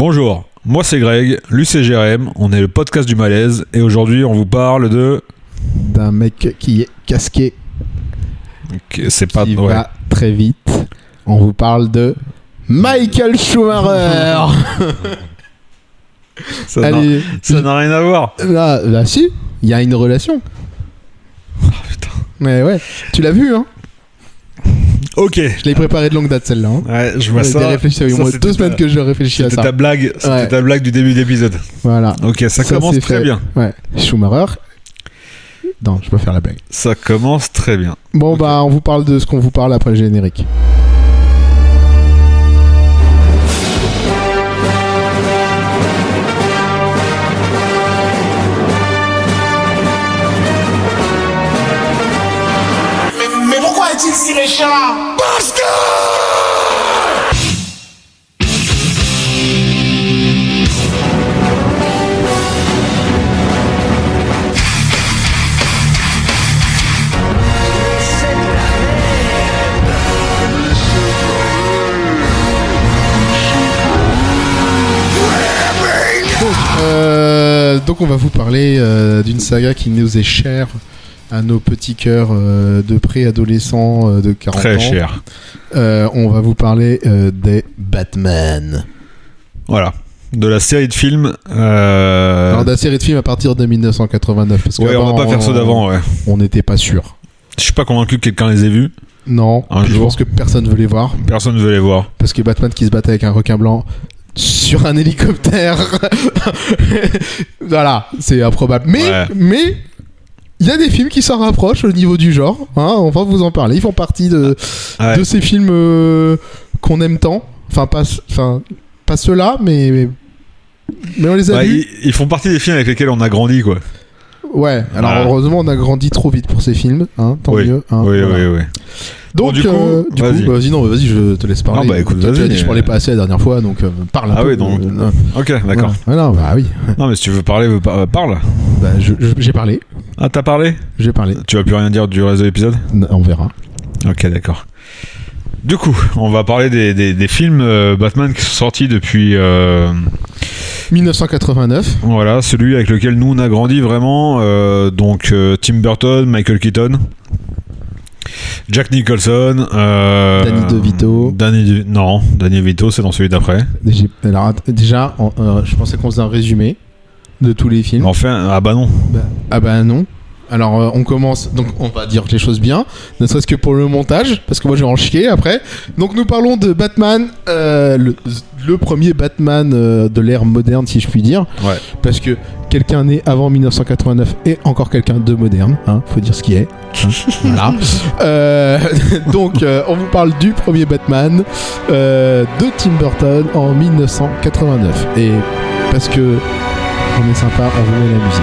Bonjour, moi c'est Greg, lui c'est Jérém, on est le podcast du malaise et aujourd'hui on vous parle d'un mec qui est casqué, c'est pas qui ouais. va très vite. On vous parle de Michael Schumacher. Ça Allez, ça n'a rien à voir. Là, si, il y a une relation. Oh, putain. Mais ouais, tu l'as vu, hein? Ok. Je l'ai préparé de longue date celle-là. Hein. Ouais, je vois J'ai ça. réfléchi, il y a au moins 2 semaines que je réfléchis à ça. Ta blague, c'était Ouais. ta blague du début d'épisode. Voilà. Ok, ça commence c'est très fait. bien. Ouais, Schumacher. Non, je peux faire la blague. Ça commence très bien. Bon, Ok. bah, on vous parle de ce qu'on vous parle après le générique. Mais pourquoi est-il si méchant? Parce que... Donc on va vous parler d'une saga qui nous est chère à nos petits cœurs de préadolescents de 40 Très ans. cher. On va vous parler des Batman. Voilà. De la série de films. Alors de la série de films à partir de 1989. Parce Ouais, on va pas faire ceux d'avant, ouais. On n'était pas sûr. Je suis pas convaincu que quelqu'un les ait vus. Non, Un je jour. pense que personne veut les voir. Personne ne veut les voir. Parce que Batman qui se battait avec un requin blanc sur un hélicoptère. Voilà, c'est improbable. Ouais. Mais il y a des films qui s'en rapprochent au niveau du genre. Hein, on va vous en parler. Ils font partie de Ouais. ces films qu'on aime tant. Enfin, pas ceux-là, mais on les a Ouais, vus. ils font partie des films avec lesquels on a grandi, quoi. Ouais, alors Voilà. heureusement, on a grandi trop vite pour ces films. Hein, tant Oui. mieux. Hein, Oui, voilà. oui. Donc, Bon, du coup, vas-y. vas-y, je te laisse parler. Ah, bah, écoute, Toi, tu as vas-y. dit que je parlais pas assez la dernière fois, donc parle un Ah peu. oui, donc. Ok, d'accord. Voilà. Bah oui. Non, mais si tu veux parler, parle. Bah, j'ai parlé. Ah, t'as parlé? J'ai parlé. Tu vas plus rien dire du reste de l'épisode? On verra. Ok, d'accord. Du coup, on va parler des films Batman qui sont sortis depuis 1989. voilà, celui avec lequel nous on a grandi vraiment, donc Tim Burton, Michael Keaton, Jack Nicholson, Danny DeVito. Danny DeVito, c'est dans celui d'après. Alors, déjà, je pensais qu'on faisait un résumé de tous les films. Enfin, ah bah non. Ah bah non. Alors on commence, donc on va dire les choses bien, ne serait-ce que pour le montage, parce que moi je vais en chier après. Donc nous parlons de Batman, le premier Batman de l'ère moderne si je puis dire, Ouais. parce que quelqu'un né avant 1989 est encore quelqu'un de moderne, hein, faut dire ce qui est. Hein, voilà. Donc on vous parle du premier Batman de Tim Burton en 1989. Et parce que on est sympa, on vous met la musique.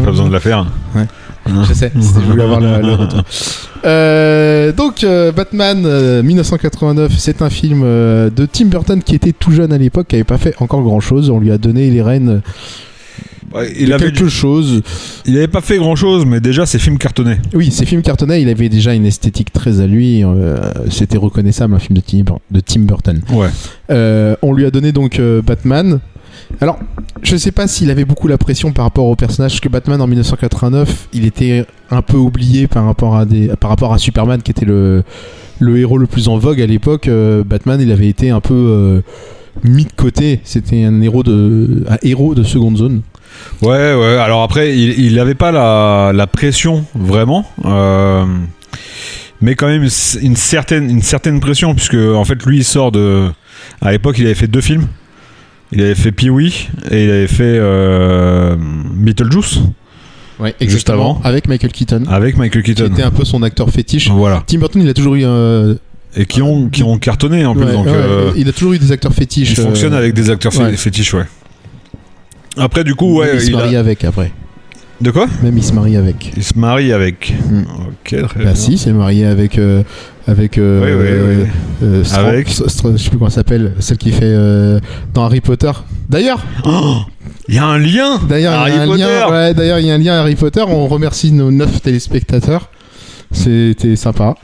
Pas besoin de la faire. Je sais, je voulais avoir le retour. Donc, Batman 1989, c'est un film de Tim Burton qui était tout jeune à l'époque, qui n'avait pas fait encore grand chose. On lui a donné les rênes Ouais, de quelque chose. Il avait pas fait grand chose, mais déjà ses films cartonnaient. Oui, ces films cartonnaient, il avait déjà une esthétique très à lui. C'était reconnaissable, un film de Tim Burton. Ouais. On lui a donné donc Batman. Alors, je sais pas s'il avait beaucoup la pression par rapport au personnage, parce que Batman en 1989, il était un peu oublié par rapport à Superman, qui était le héros le plus en vogue à l'époque. Batman, il avait été un peu mis de côté. C'était un héros de seconde zone. Ouais. Alors après, il avait pas la pression vraiment, mais quand même une certaine pression, puisque en fait lui il sort de. À l'époque, il avait fait 2 films. Il avait fait Pee-wee et il avait fait Beetlejuice. Ouais, exactement. Juste avant. Avec Michael Keaton. Avec Michael Keaton. Qui était un peu son acteur fétiche. Voilà. Tim Burton, il a toujours eu Et qui ont cartonné en plus. Ouais, Donc, ouais, il a toujours eu des acteurs fétiches. il fonctionne avec des acteurs ouais. fétiches, ouais. Après, du coup, ouais. Il se marie avec après. De quoi? Même il se marie avec. Il se marie avec. Ok, très bien. Si, il s'est marié avec. Oui. Avec. je sais plus comment elle s'appelle, celle qui fait dans Harry Potter. D'ailleurs, Il y a un lien. Harry Potter. D'ailleurs, il y a un lien à Harry Potter. On remercie nos 9 téléspectateurs. C'était sympa.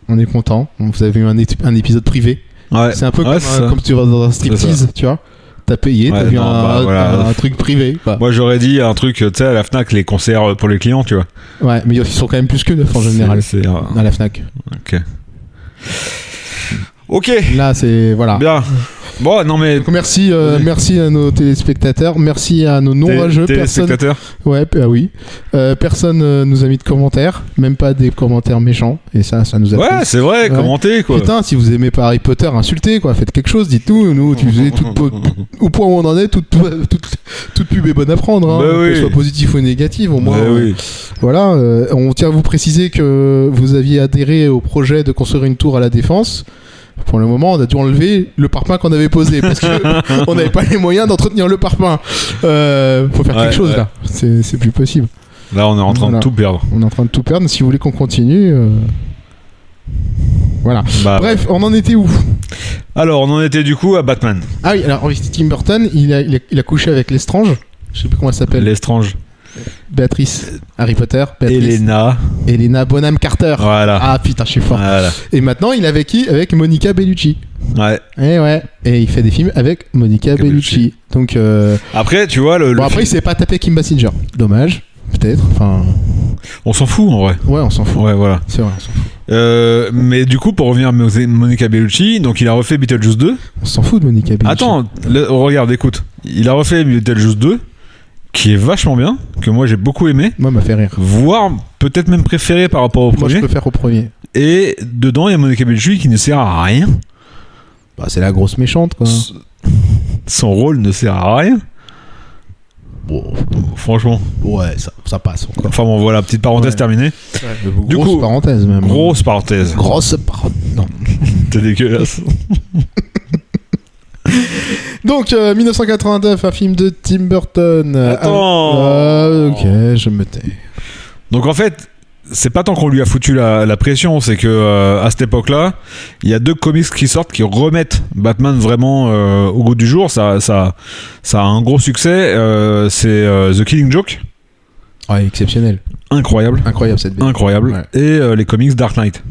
On est content. Vous avez eu un épisode privé. Ouais. C'est un peu Ouais, comme tu vas dans un striptease, tu vois. T'as payé, t'as Ouais, vu non, un truc privé. Quoi. Moi, j'aurais dit un truc, tu sais, à la Fnac, les concerts pour les clients, tu vois. Ouais, mais ils sont quand même plus que 9 en général. C'est À la Fnac. Ok. Là, c'est. Voilà. Bien. Bon, non mais. Donc, merci à nos téléspectateurs, merci à nos non-rageux. Téléspectateurs. Ouais, oui. Personne nous a mis de commentaires, même pas des commentaires méchants, et ça nous a Ouais, plu. c'est vrai, commentez quoi. Putain, si vous aimez pas Harry Potter, insultez quoi, faites quelque chose, dites-nous. Nous, tu faisais au point où on en est, toute pub est bonne à prendre, hein, Bah oui. que ce soit positif ou négatif, au moins. Bah oui. Voilà, on tient à vous préciser que vous aviez adhéré au projet de construire une tour à la Défense. Pour le moment, on a dû enlever le parpaing qu'on avait posé parce qu'on n'avait pas les moyens d'entretenir le parpaing. Faut faire quelque chose là. C'est plus possible. Là, on est en train de tout perdre. On est en train de tout perdre. Si vous voulez qu'on continue, voilà. Bah, Bref, on en était où? Alors, on en était du coup à Batman. Ah oui, alors Tim Burton, il a couché avec l'estrange. Je sais plus comment elle s'appelle. L'estrange. Béatrice. Harry Potter. Béatrice. Elena Bonham Carter. Voilà. Ah putain, je suis fort. Voilà. Et maintenant, il est avec qui? Avec Monica Bellucci. Ouais. Et il fait des films avec Monica Bellucci. Donc. Après, tu vois le. Bon, après, il s'est pas tapé Kim Basinger. Dommage. Peut-être. Enfin. On s'en fout en vrai. Ouais, on s'en fout. Ouais, voilà. C'est vrai, on s'en fout. Mais du coup, pour revenir à Monica Bellucci, donc il a refait Beetlejuice 2. On s'en fout de Monica Bellucci. Attends, regarde, écoute. Il a refait Beetlejuice 2, qui est vachement bien, que moi j'ai beaucoup aimé. Moi, m'a fait rire. Voire peut-être même préféré par rapport au Moi, premier. je préfère au premier. Et dedans, il y a Monica Bellucci qui ne sert à rien. Bah, c'est la grosse méchante, quoi. Son rôle ne sert à rien. Bon, franchement. Ouais, ça passe encore. Enfin bon, voilà, petite parenthèse terminée. Ouais, Du grosse coup, parenthèse même. Grosse parenthèse. Grosse parenthèse. Non. T'es dégueulasse. Donc, 1989, un film de Tim Burton. Attends. Ok, je me tais. Donc en fait, c'est pas tant qu'on lui a foutu la pression, c'est que à cette époque-là, il y a 2 comics qui sortent qui remettent Batman vraiment au goût du jour. Ça a un gros succès. C'est The Killing Joke. Ouais, exceptionnel. Incroyable. Incroyable cette BD. Incroyable. Ouais. Et les comics Dark Knight.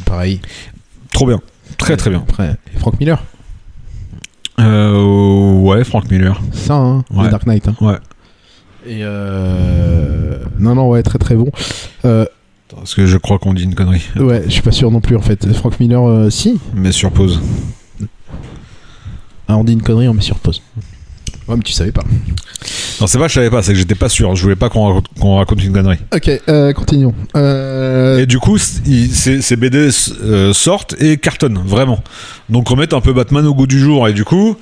Pareil. Trop bien. Très très bien. Après, et Frank Miller. Ouais, Frank Miller. Ça, hein, Ouais. le Dark Knight. Hein. Ouais. Et non, ouais, très très bon. Parce que je crois qu'on dit une connerie. Ouais, je suis pas sûr non plus en fait. Frank Miller, si. Mais sur pause. Ah, on dit une connerie, on met sur pause. Ouais, mais tu savais pas. Non, c'est pas que je savais pas, c'est que j'étais pas sûr. Je voulais pas qu'on raconte une connerie. Ok, continuons. Et du coup, ces BD sortent et cartonnent, vraiment. Donc remettre un peu Batman au goût du jour. Et du coup...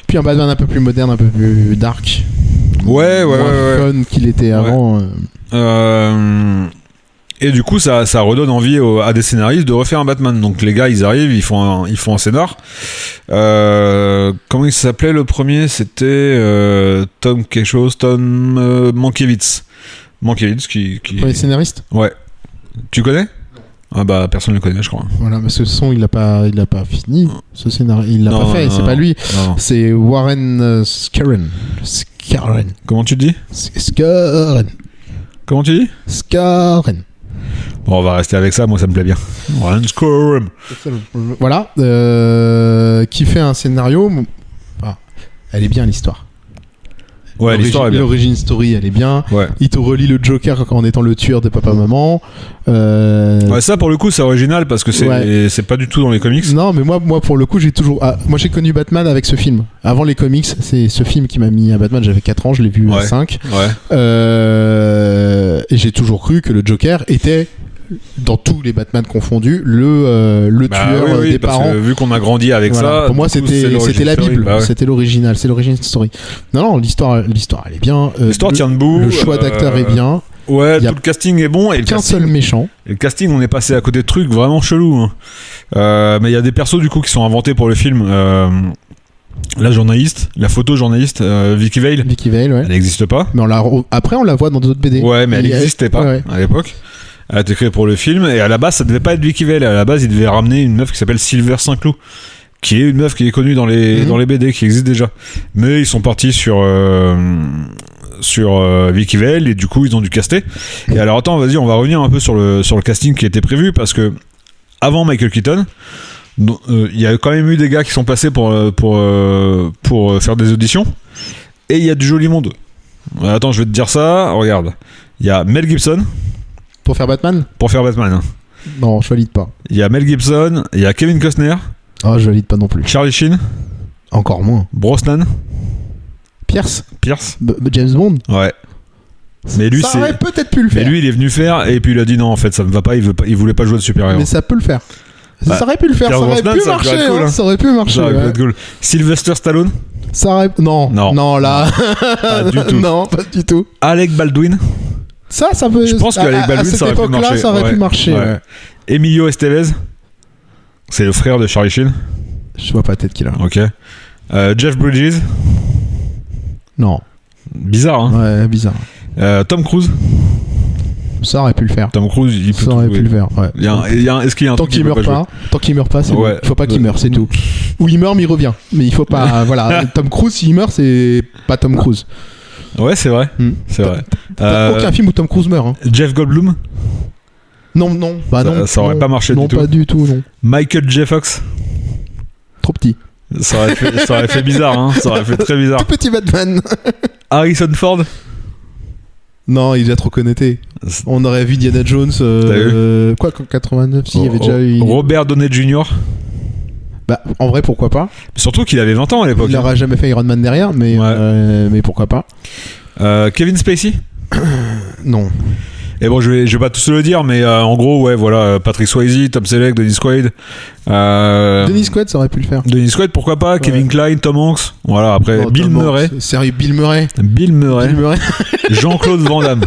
Puis un Batman un peu plus moderne, un peu plus dark. Ouais. Moins fun qu'il était avant. Et du coup, ça redonne envie à des scénaristes de refaire un Batman. Donc les gars, ils arrivent, ils font un scénar. Comment il s'appelait le premier? C'était Tom quelque chose, Tom Mankiewicz. Mankiewicz qui... Premier scénariste. Ouais. Tu connais? Ah bah personne ne le connaît, je crois. Voilà, parce que ce son il l'a pas fini, ce scénario, il l'a pas fait, non, c'est pas lui, non. c'est Warren Scarron. Comment tu dis? Scarron. Comment tu dis? Scarron. Bon, on va rester avec ça, moi ça me plaît bien. Warren Scarron. Voilà, qui fait un scénario. Ah, elle est bien l'histoire. Ouais, l'histoire est bien. L'origin story, elle est bien. Ouais. Il te relie le Joker en étant le tueur de papa-maman. Ouais, ça pour le coup c'est original parce que c'est pas du tout dans les comics. Non, mais moi pour le coup j'ai toujours... moi j'ai connu Batman avec ce film. Avant les comics, c'est ce film qui m'a mis à Batman. J'avais 4 ans, je l'ai vu à 5. Ouais. Et j'ai toujours cru que le Joker était... dans tous les Batman confondus, le tueur des parce parents. que vu qu'on a grandi avec ça, pour moi c'était la Bible, ouais. c'était l'original, c'est l'origin story. Non, l'histoire elle est bien. L'histoire tient debout. Le choix d'acteur est bien. Ouais, Il y a tout le casting est bon. Et le qu'un casting, seul méchant. et le casting, on est passé à côté de trucs vraiment chelous. Hein. Mais il y a des persos du coup qui sont inventés pour le film. La journaliste, la photojournaliste, Vicky Vale, Vicky Vale, ouais. elle n'existe pas. Mais après, on la voit dans d'autres BD. Ouais, mais elle n'existait pas Ouais. à l'époque. Elle a été créée pour le film et à la base, ça devait pas être Vicky Vale. À la base, il devait ramener une meuf qui s'appelle Silver Saint-Cloud, qui est une meuf qui est connue dans les BD, qui existe déjà. Mais ils sont partis sur Vicky Vale et du coup, ils ont dû caster. Et alors, attends, vas-y, on va revenir un peu sur le casting qui était prévu parce que avant Michael Keaton, il y a quand même eu des gars qui sont passés pour faire des auditions et il y a du joli monde. Attends, je vais te dire ça. Regarde, il y a Mel Gibson Pour faire Batman? pour faire Batman. Hein. Non, je valide pas. Il y a Mel Gibson, il y a Kevin Costner, Oh, je valide pas non plus. Charlie Sheen, Encore moins. Brosnan, Pierce? Pierce. James Bond? Ouais. Mais lui, ça aurait peut-être pu le Mais faire. lui, il est venu faire et puis il a dit non, en fait, ça me va pas. Il voulait pas jouer de super-héros. Mais ça peut le faire. Bah, Ça aurait pu le faire, Pierce ça aurait Brosnan, pu ça marcher. pourrait être cool, hein. Ça aurait pu marcher. Ça aurait pu ouais. être cool. Sylvester Stallone, Ça aurait... Non, Non. non, là. Pas du tout. Non, pas du tout. Alec Baldwin, Ça peut. Je pense qu'Alec Baldwin, à cette ça aurait pu époque-là, marcher. ça aurait Ouais. pu marcher. Ouais. ouais. Emilio Estevez, c'est le frère de Charlie Sheen. Je vois pas la tête qu'il a. Ok. Jeff Bridges, Non. bizarre, hein. Ouais, bizarre. Tom Cruise. Ça aurait pu le faire. Tom Cruise, il peut Ça tout aurait jouer. pu le faire. Ouais. Est-ce qu'il y a un Tant truc qu'il peut meurt jouer pas, c'est Ouais. bon. Il faut pas qu'il meure, c'est tout. Ou il meurt mais il revient. Mais il faut pas. Voilà. Tom Cruise, s'il meurt, c'est pas Tom Cruise. Ouais, c'est vrai. Hmm. C'est vrai. T'as aucun film où Tom Cruise meurt. Hein. Jeff Goldblum, Non, non. Bah non. Ça aurait non, pas marché non, du tout. pas du tout, non. Michael J. Fox. Trop petit. Ça aurait fait bizarre, hein. Ça aurait fait très bizarre. Tout petit Batman. Harrison Ford. Non, il est déjà trop connecté. On aurait vu Indiana Jones. Quoi, qu'en 89, si, il y avait déjà eu. Robert Downey Jr. Bah, en vrai, pourquoi pas. Surtout qu'il avait 20 ans à l'époque. Il n'aura jamais fait Iron Man derrière, mais, Ouais. mais pourquoi pas. Kevin Spacey. Non. Et bon, je vais pas tous le dire, mais en gros, ouais, voilà, Patrick Swayze, Tom Selleck, Dennis Quaid. Dennis Quaid, ça aurait pu le faire. Dennis Quaid, pourquoi pas. Ouais. Kevin Kline, Tom Hanks. Voilà, après Oh, Bill Tom Murray. Hanks. Sérieux, Bill Murray. Bill Murray. Bill Murray. Jean-Claude Van Damme.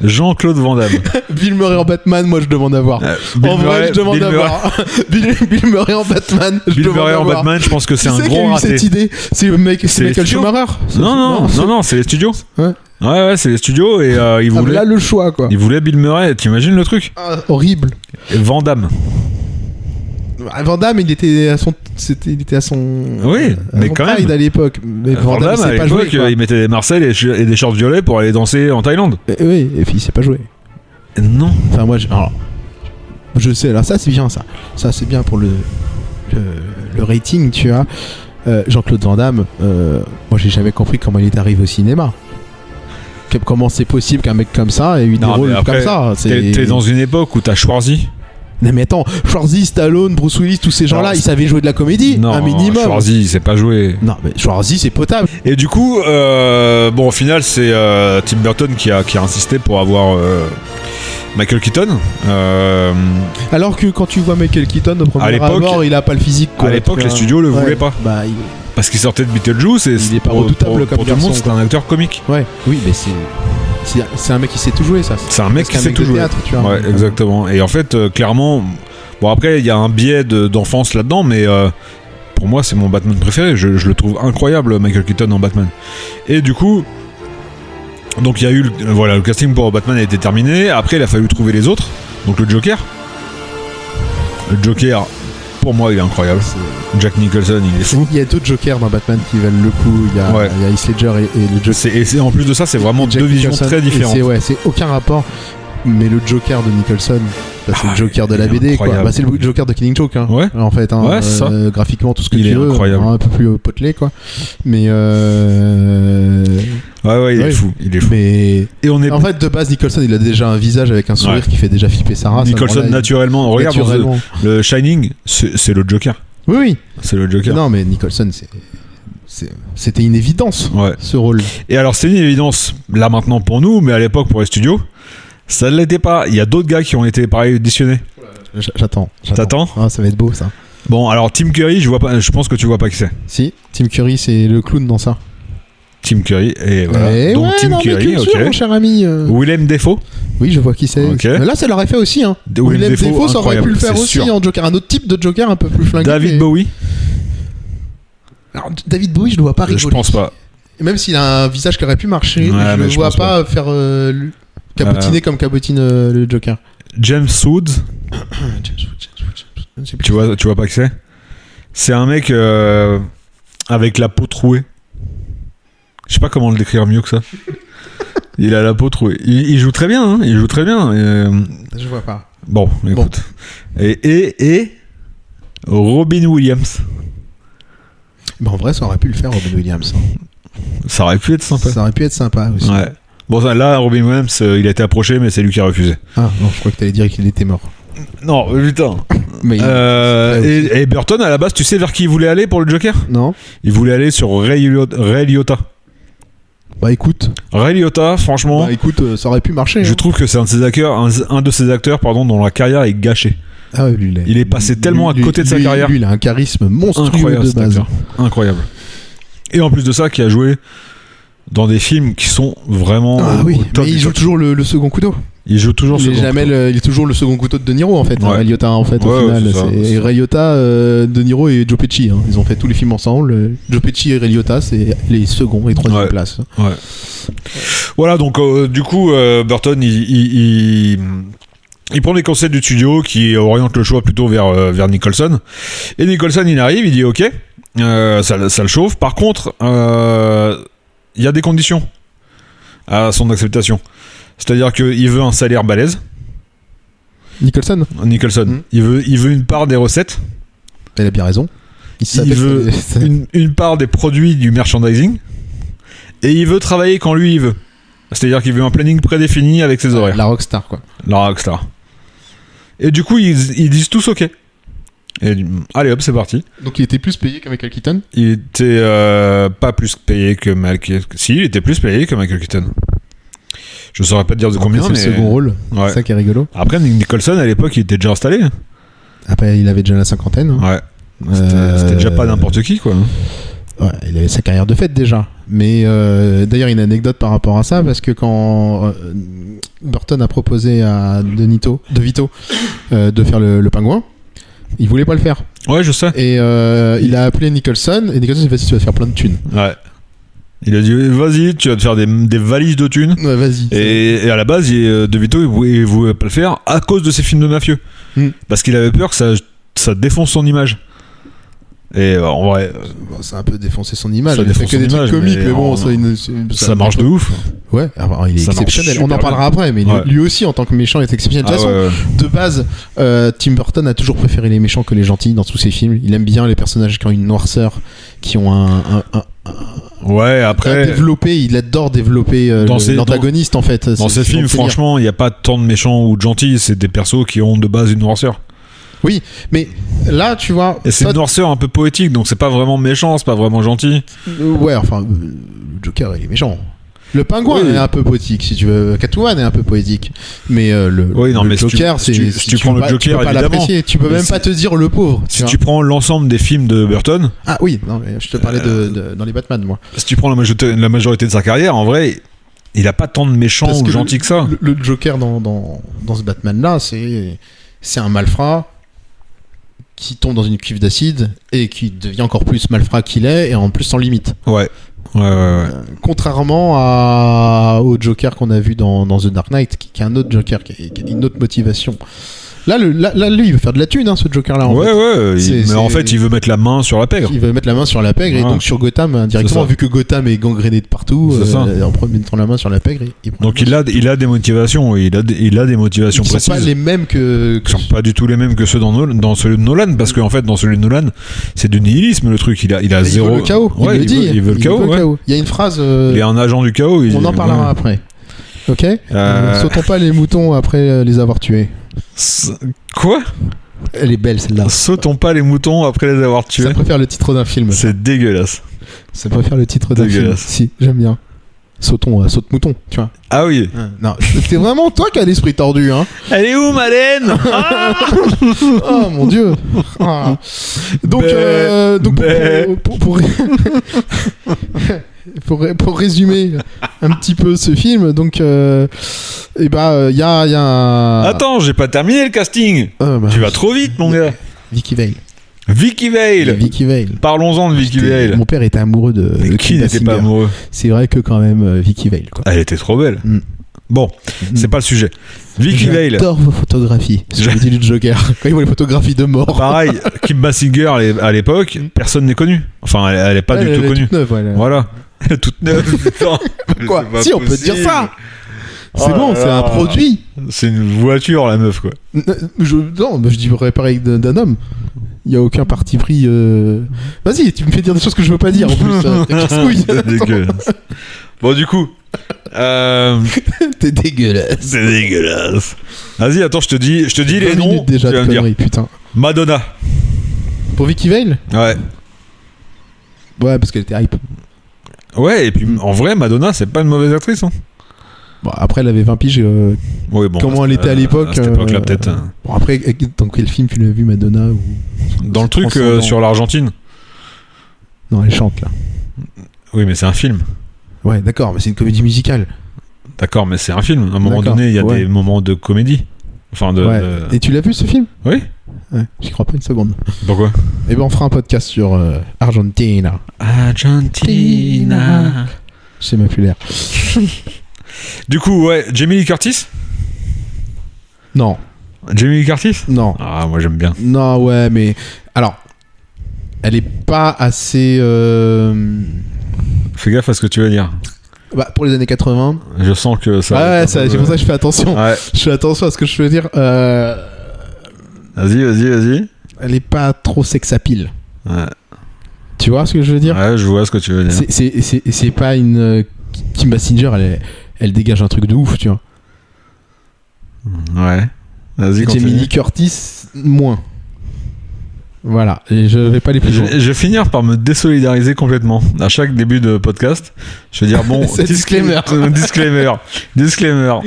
Jean-Claude Van Damme. Bill Murray en Batman, moi je demande à voir. Bill En vrai, Murray, je demande Bill à Murray. voir. Bill Murray en Batman, je Bill demande Murray à en voir. Batman, je pense que c'est Qui un c'est qui a gros eu raté. cette idée? C'est C'est les Michael studios. Schumacher? Non, c'est les studios. Ouais. Ouais, c'est les studios et ils Ah, mais voulaient. là, le choix, quoi. Ils voulaient Bill Murray, t'imagines le truc? Ah, horrible. Et Van Damme. Van Damme, il était à son. Oui, mais son quand même. pride à l'époque. Mais Van Damme, il à sait pas l'époque, jouer. Quoi. il mettait des Marseilles et des shorts violets pour aller danser en Thaïlande. Oui, et puis il sait pas jouer. Non. Enfin, moi, alors, je sais, alors ça, c'est bien, ça. Ça, c'est bien pour le rating, tu vois. Jean-Claude Van Damme, moi, j'ai jamais compris comment il est arrivé au cinéma. Comment c'est possible qu'un mec comme ça ait eu des Non, rôles mais après, comme ça. T'es dans une époque où t'as Schwarzy. Non, mais attends, Schwarzy, Stallone, Bruce Willis, tous ces gens-là, Alors, ils savaient jouer de la comédie, Non, un minimum. Schwarzy, il sait pas jouer. Non, mais Schwarzy, c'est potable. Et du coup, bon, au final, c'est Tim Burton qui a insisté pour avoir Michael Keaton. Alors que quand tu vois Michael Keaton, au premier À l'époque- abord, il a pas le physique. Quoi, à l'époque, tu les vois. studios le Ouais. voulaient pas. Bah, Parce qu'il sortait de Beetlejuice et Il est pas pour redoutable comme tout le monde, garçon, c'était un acteur comique. ouais, oui, mais c'est un mec qui sait tout jouer, ça. C'est un mec C'est qui un sait mec tout de jouer. théâtre, tu vois. Ouais, exactement. Et en fait, clairement, bon, après, il y a un biais d'enfance là-dedans, mais pour moi, c'est mon Batman préféré. Je le trouve incroyable, Michael Keaton en Batman. Et du coup, donc il y a eu le casting pour Batman a été terminé. Après, il a fallu trouver les autres. Donc le Joker. Le Joker, pour moi, il est incroyable. Jack Nicholson, il est fou. Il y a d'autres Jokers dans Batman qui valent le coup. Il y a, Ouais. il y a Heath Ledger et le Joker. Et en plus de ça, c'est vraiment et Jack deux visions Nicholson. très Et différentes. c'est aucun rapport. Mais le Joker de Nicholson, bah, c'est Ah, le Joker de la il est BD, quoi. incroyable. Bah, c'est le Joker de Killing Joke, hein, Ouais. en fait. Hein, Ouais, c'est ça. graphiquement, tout ce que Il tu est veux, incroyable. un peu plus potelé, quoi. Mais Ouais, il est Ouais. fou. Il est fou. mais Et on est en fait, de base, Nicholson, il a déjà un visage avec un sourire Ouais. qui fait déjà flipper sa race. Nicholson Alors là, naturellement. Regarde dans naturellement. le Shining, c'est le Joker. Oui, oui. C'est le Joker. Non, mais Nicholson, c'était une évidence, Ouais. ce rôle. Et alors, c'est une évidence là maintenant pour nous, mais à l'époque pour les studios, ça ne l'était pas. Il y a d'autres gars qui ont été pareil auditionnés. J'attends. T'attends ? Ah, ça va être beau, ça. Bon, alors Tim Curry, je pense que tu vois pas qui c'est. Si, Tim Curry, c'est le clown dans ça. Tim Curry. Et voilà. Donc Tim Curry, culture, mon cher ami. Willem Dafoe. Oui, je vois qui c'est. Ok. Mais là, ça l'aurait fait aussi. Hein. Willem Dafoe, ça aurait pu le faire c'est aussi sûr. en Joker. Un autre type de Joker un peu plus flingué. David Bowie. Alors, David Bowie, je ne vois pas rigoler. Je pense pas. Même s'il a un visage qui aurait pu marcher, Ouais, je mais ne je vois pense pas faire cabotiner comme cabotine le Joker. James Woods. Tu vois pas qui c'est? C'est un mec avec la peau trouée. Je sais pas comment le décrire mieux que ça. Il a la peau trouée. Il joue très bien, hein. Il joue très bien. Je vois pas. Bon, écoute. Et Robin Williams. En vrai, ça aurait pu le faire, Robin Williams. Ça aurait pu être sympa. Ça aurait pu être sympa aussi. Ouais. Bon, là, Robin Williams, il a été approché, mais c'est lui qui a refusé. Ah non, je crois que t'allais dire qu'il était mort. Non, putain. Mais et Burton, à la base, tu sais vers qui il voulait aller pour le Joker? Non. Il voulait aller sur Ray Liotta. Bah écoute. Ray Liotta, franchement. Bah écoute, ça aurait pu marcher. Je hein. trouve que c'est un de ses acteurs, dont la carrière est gâchée. Ah ouais, lui, Il est passé tellement à côté de sa carrière. Lui, il a un charisme monstrueux Incroyable, de cet base. acteur. Incroyable. Et en plus de ça, qui a joué dans des films qui sont vraiment Ah oui, au top mais il du joue top. toujours le second couteau. Il joue toujours Il est toujours le second couteau de De Niro en fait. Ouais. Ray Liotta en fait au Ouais, final. c'est ça, C'est c'est Ray Liotta, De Niro et Joe Pesci. Hein. Ils ont fait tous les films ensemble. Joe Pesci et Ray Liotta, c'est les seconds et troisième Ouais. places. Ouais. Voilà, donc du coup, Burton, il prend les conseils du studio qui oriente le choix plutôt vers Nicholson. Et Nicholson, il arrive, il dit OK, ça le chauffe. Par contre, il y a des conditions à son acceptation. C'est-à-dire qu'il veut un salaire balèze. Nicholson, Il veut une part des recettes. elle a bien raison. Il veut une part des produits du merchandising. Et il veut travailler quand lui il veut. C'est-à-dire qu'il veut un planning prédéfini avec ses horaires. La rockstar quoi. La rockstar. Et du coup, ils disent tous OK. Et allez hop, c'est parti. Donc il était plus payé que Michael Keaton. Il était pas plus payé que Michael... Si, il était plus payé que Michael Keaton. Je saurais pas te dire de combien, c'est mais... le second rôle. Ouais. C'est ça qui est rigolo. Après, Nicholson, à l'époque, il était déjà installé. Après, il avait déjà la cinquantaine. Hein. Ouais. C'était déjà pas n'importe qui, quoi. Ouais, il avait sa carrière de fête déjà. Mais d'ailleurs, il y a une anecdote par rapport à ça, parce que quand Burton a proposé à De Vito de faire le pingouin, il voulait pas le faire. Ouais, je sais. Et il a appelé Nicholson, et Nicholson s'est dit, vas-y, tu vas te faire plein de thunes. Ouais. Il a dit, vas-y, tu vas te faire des valises de thunes. Ouais, vas-y. Et à la base, De Vito, il voulait pas le faire à cause de ses films de mafieux. Parce qu'il avait peur que ça défonce son image. Et en vrai, Bon, ça a un peu défoncé son image. Ça Il a fait défonce que des son trucs image, comiques, mais bon, mais ça marche de ouf. Ouais, alors, il est Ça marche exceptionnel. On en super parlera après, mais Ouais. lui aussi, en tant que méchant, est exceptionnel. De toute façon, ouais. de base, Tim Burton a toujours préféré les méchants que les gentils dans tous ses films. Il aime bien les personnages qui ont une noirceur, qui ont Ouais, à après, développer. Il adore développer l'antagoniste, en fait. dans ces films, franchement, il n'y a pas tant de méchants ou de gentils. C'est des persos qui ont de base une noirceur. Oui, mais là, tu vois. Et c'est une noirceur un peu poétique, donc c'est pas vraiment méchant, c'est pas vraiment gentil. Ouais, enfin, le Joker, il est méchant. Le pingouin Oui. est un peu poétique, si tu veux. Catwoman est un peu poétique. Mais le Joker, si tu prends peux le pas- Joker, tu peux pas évidemment. l'apprécier. Tu peux Mais même pas te dire le pauvre. Si vois. tu prends l'ensemble des films de Burton, Ah oui, non, mais je te parlais dans les Batman, moi. si tu prends la majorité de sa carrière, en vrai, il a pas tant de méchants Parce ou que gentils que ça. Le Joker dans ce Batman-là, c'est un malfrat qui tombe dans une cuve d'acide et qui devient encore plus malfrat qu'il est, et en plus sans limite. Ouais. Contrairement au Joker qu'on a vu dans The Dark Knight, qui est un autre Joker, qui a une autre motivation. Là, lui, il veut faire de la thune, hein, ce Joker-là. Mais en fait, il veut mettre la main sur la pègre. Il veut mettre la main sur la pègre, et Ouais. donc sur Gotham, directement, C'est ça. vu que Gotham est gangréné de partout, C'est ça. en mettant la main sur la pègre, il prend Donc la main. il a des motivations, il a des motivations Ils sont précises. pas les mêmes que Qui sont pas du tout les mêmes que ceux dans celui de Nolan, parce qu'en fait dans celui de Nolan c'est du nihilisme le truc, il a zéro. Il veut le chaos, Ouais, il le dit. il veut le chaos, ouais. Il y a une phrase. Il est un agent du chaos. On en parlera après. Ok. Sautons pas les moutons après les avoir tués. Quoi? Elle est belle celle-là. Sautons pas les moutons après les avoir tués. Ça préfère le titre d'un film. C'est dégueulasse. Ça préfère le titre d'un film. Dégueulasse. Si, j'aime bien. Saute mouton, tu vois. Ah oui. Non, c'est vraiment toi qui as l'esprit tordu, hein. Elle est où Malène? Oh mon dieu. Ah. Donc, Bé. pour pour résumer un petit peu ce film, donc il y a un... Attends, j'ai pas terminé le casting. Tu vas trop vite, mon gars. Vicky Vale. Vicky Vale. Parlons-en de Vicky Vale. Mon père était amoureux de... Mais qui n'était pas amoureux? C'est vrai que quand même Vicky Vale, quoi. Elle était trop belle. Bon, c'est pas le sujet. Vicky Vale. J'adore vos photographies. J'ai dit le Joker. Quand il voit les photographies de mort. Pareil, Kim Basinger à l'époque, personne n'est connu. Enfin, elle est pas du tout connue. Toute neuve, voilà. Elle est toute neuve, putain. Quoi? Si, on peut dire ça. C'est bon, c'est un produit. C'est une voiture, la meuf, quoi. Non, je dirais pareil d'un homme. Il n'y a aucun parti pris. Vas-y, tu me fais dire des choses que je veux pas dire en plus. Casse-couille. Dégueulasse. Bon, du coup. T'es dégueulasse. C'est dégueulasse. Vas-y, attends, je te dis les noms. Déjà tu vas de me dire. conneries, putain. Madonna. Pour Vicky Vale? Ouais. Ouais, parce qu'elle était hype. Ouais, et puis en vrai, Madonna, c'est pas une mauvaise actrice. Hein. Bon, après, elle avait 20 piges. Oui, bon, comment elle était à l'époque. À cette époque-là, peut-être. Bon, après, dans quel film tu l'as vu, Madonna ou... Dans le truc sur l'Argentine. Non, elle chante là. Oui, mais c'est un film. Ouais, d'accord, mais c'est une comédie musicale. D'accord, mais c'est un film. À un moment donné, il y a des moments de comédie. Enfin, Et tu l'as vu ce film? Oui. Ouais, j'y crois pas une seconde. Pourquoi? Eh ben, on fera un podcast sur Argentina. Argentina. Je sais même plus l'air. Du coup, ouais, Jamie Lee Curtis? Non. Jamie Lee Curtis? Non. Ah, moi j'aime bien. Non, ouais, mais... Alors, elle est pas assez... Fais gaffe à ce que tu vas dire. Bah, pour les années 80... Je sens que ça... Ouais, c'est pour ça que je fais attention. Ouais. Je fais attention à ce que je veux dire. Vas-y. Elle est pas trop sex appeal. Ouais. Tu vois ce que je veux dire? Ouais, je vois ce que tu veux dire. C'est pas une... Kim Basinger, elle dégage un truc de ouf, tu vois. Ouais. Vas-y, continue. Jamie Lee Curtis, moins. Voilà, et je vais pas les plus loin. Je vais finir par me désolidariser complètement. À chaque début de podcast, je vais dire bon, C'est disclaimer. disclaimer.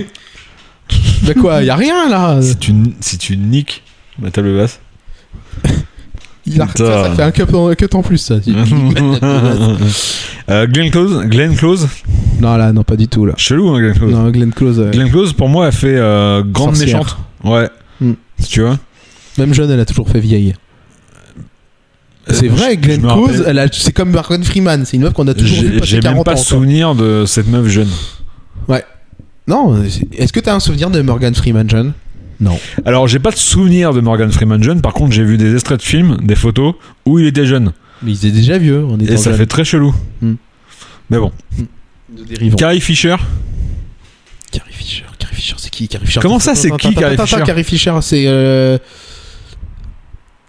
Mais quoi, y a rien là. Si tu niques ma table basse. Ça fait un cut en plus, ça. Glenn Close. Non, là, non, pas du tout, là. Chelou, hein, Glenn Close. Non, Glenn Close. Glenn Close, pour moi, elle fait grande Sorcière. méchante. Ouais. Si tu vois. Même jeune, elle a toujours fait vieille. C'est vrai, Glenn Close, c'est comme Morgan Freeman. C'est une meuf qu'on a toujours vu passer 40 ans. J'ai même pas souvenir de cette meuf jeune. Ouais. Non, est-ce que t'as un souvenir de Morgan Freeman jeune? Non. Alors, j'ai pas de souvenir de Morgan Freeman jeune. Par contre, j'ai vu des extraits de films, des photos où il était jeune. Mais il était déjà vieux. Et ça fait très chelou. Mais bon. Carrie Fisher. Carrie Fisher, c'est qui Carrie Fisher? Comment ça, c'est qui Carrie Fisher? Carrie Fisher, c'est.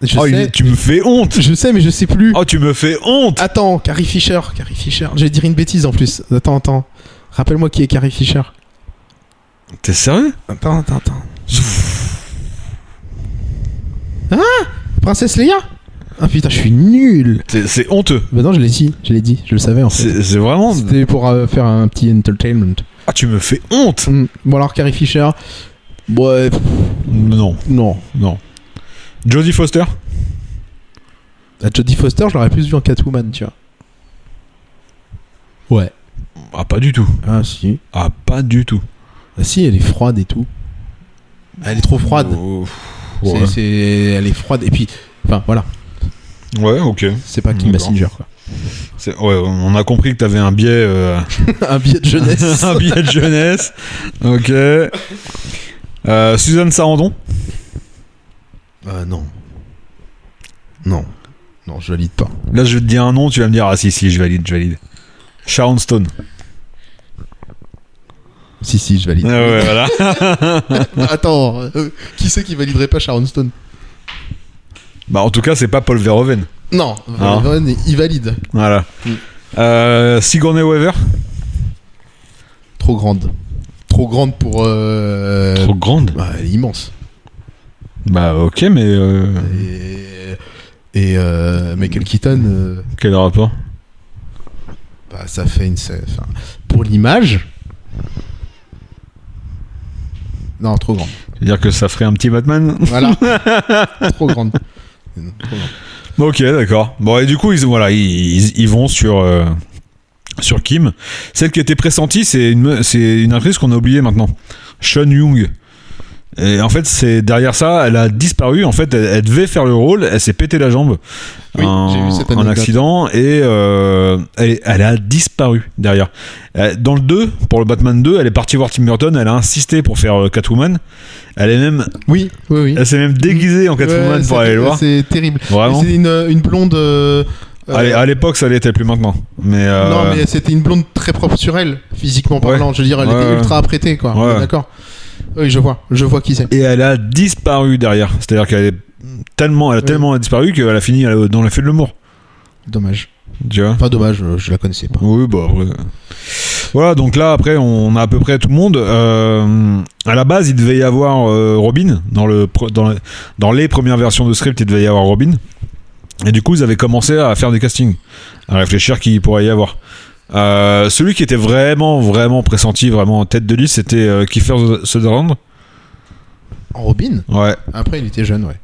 Tu me fais honte. Je sais, mais je sais plus. Oh, tu me fais honte. Attends, Carrie Fisher. Je vais dire une bêtise en plus. Attends. Rappelle-moi qui est Carrie Fisher. T'es sérieux? Attends. Hein? Princesse Leia? Ah putain, je suis nul. C'est honteux. Bah non, je l'ai dit, je le savais en fait. C'est vraiment... C'était pour faire un petit entertainment. Ah, tu me fais honte. Bon alors, Carrie Fisher... Ouais... Non. Jodie Foster. Jodie Foster, je l'aurais plus vu en Catwoman, tu vois. Ouais. Ah, pas du tout. Ah si. Ah, pas du tout. Ah si, elle est froide et tout. Elle est trop froide. Ouais. Elle est froide, et puis... Enfin, voilà. Ouais, ok. C'est pas Kim Basinger, quoi. Ouais, on a compris que t'avais un biais... un biais de jeunesse. Un biais de jeunesse. Ok. Suzanne Sarandon. Non, je valide pas. Là, je vais te dire un nom, tu vas me dire ah si, je valide. Sharon Stone. Si, je valide. Ah ouais, voilà. Attends, qui c'est qui validerait pas Sharon Stone? Bah, en tout cas, c'est pas Paul Verhoeven. Non, Verhoeven, il valide. Voilà. Sigourney Weaver. Trop grande pour... Trop grande? Bah, elle est immense. Bah, ok, mais... Et Michael Keaton... Quel rapport? Bah, ça fait une... Enfin, pour l'image... Non, trop grande. C'est-à-dire que ça ferait un petit Batman? Voilà. Trop grande. Ok, d'accord. Bon, et du coup, ils vont sur sur Kim. Celle qui était pressentie, c'est une actrice qu'on a oubliée maintenant, Sean Young. Et en fait, c'est derrière ça, elle a disparu. En fait, elle devait faire le rôle, elle s'est pété la jambe Oui, j'ai vu cette en anecdote. accident et elle a disparu derrière. Dans le 2, pour le Batman 2, elle est partie voir Tim Burton, elle a insisté pour faire Catwoman. Elle s'est même déguisée en Catwoman pour aller le voir. C'est terrible. Vraiment. C'est une blonde. À l'époque, ça l'était plus maintenant. Mais Non, mais c'était une blonde très propre sur elle, physiquement parlant. Je veux dire, elle était ultra apprêtée, quoi. Ouais. D'accord. Oui, je vois qui c'est. Et elle a disparu derrière. C'est-à-dire qu'elle est tellement disparu qu'elle a fini dans l'effet de l'humour. Dommage. Tu vois. Enfin, dommage, je la connaissais pas. Oui, bah après. Voilà, donc là, après, on a à peu près tout le monde. À la base, il devait y avoir Robin. Dans les premières versions de script, il devait y avoir Robin. Et du coup, ils avaient commencé à faire des castings, à réfléchir qui pourrait y avoir. Celui qui était vraiment pressenti, vraiment en tête de liste, c'était Kiefer Sutherland. En Robin. Ouais. Après, il était jeune, ouais.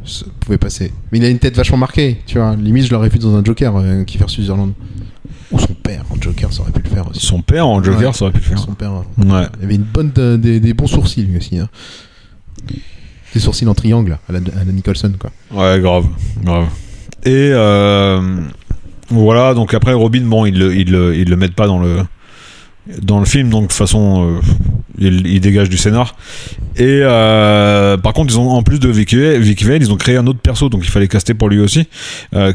Ça pouvait passer. Mais il a une tête vachement marquée, tu vois. Limite, je l'aurais vu dans un Joker, Kiefer Sutherland. Ou son père en Joker, ça aurait pu le faire aussi. Son père en Joker, ouais, ça aurait pu le faire. Son père. Ouais. Il avait des bons sourcils, lui aussi. Hein. Des sourcils en triangle, à la Nicholson, quoi. Ouais, grave. Et voilà, donc après Robin, bon, ils le mettent pas dans le film, donc de toute façon, il dégage du scénar. Et par contre, ils ont, en plus de Vicky Vale, ils ont créé un autre perso, donc il fallait caster pour lui aussi.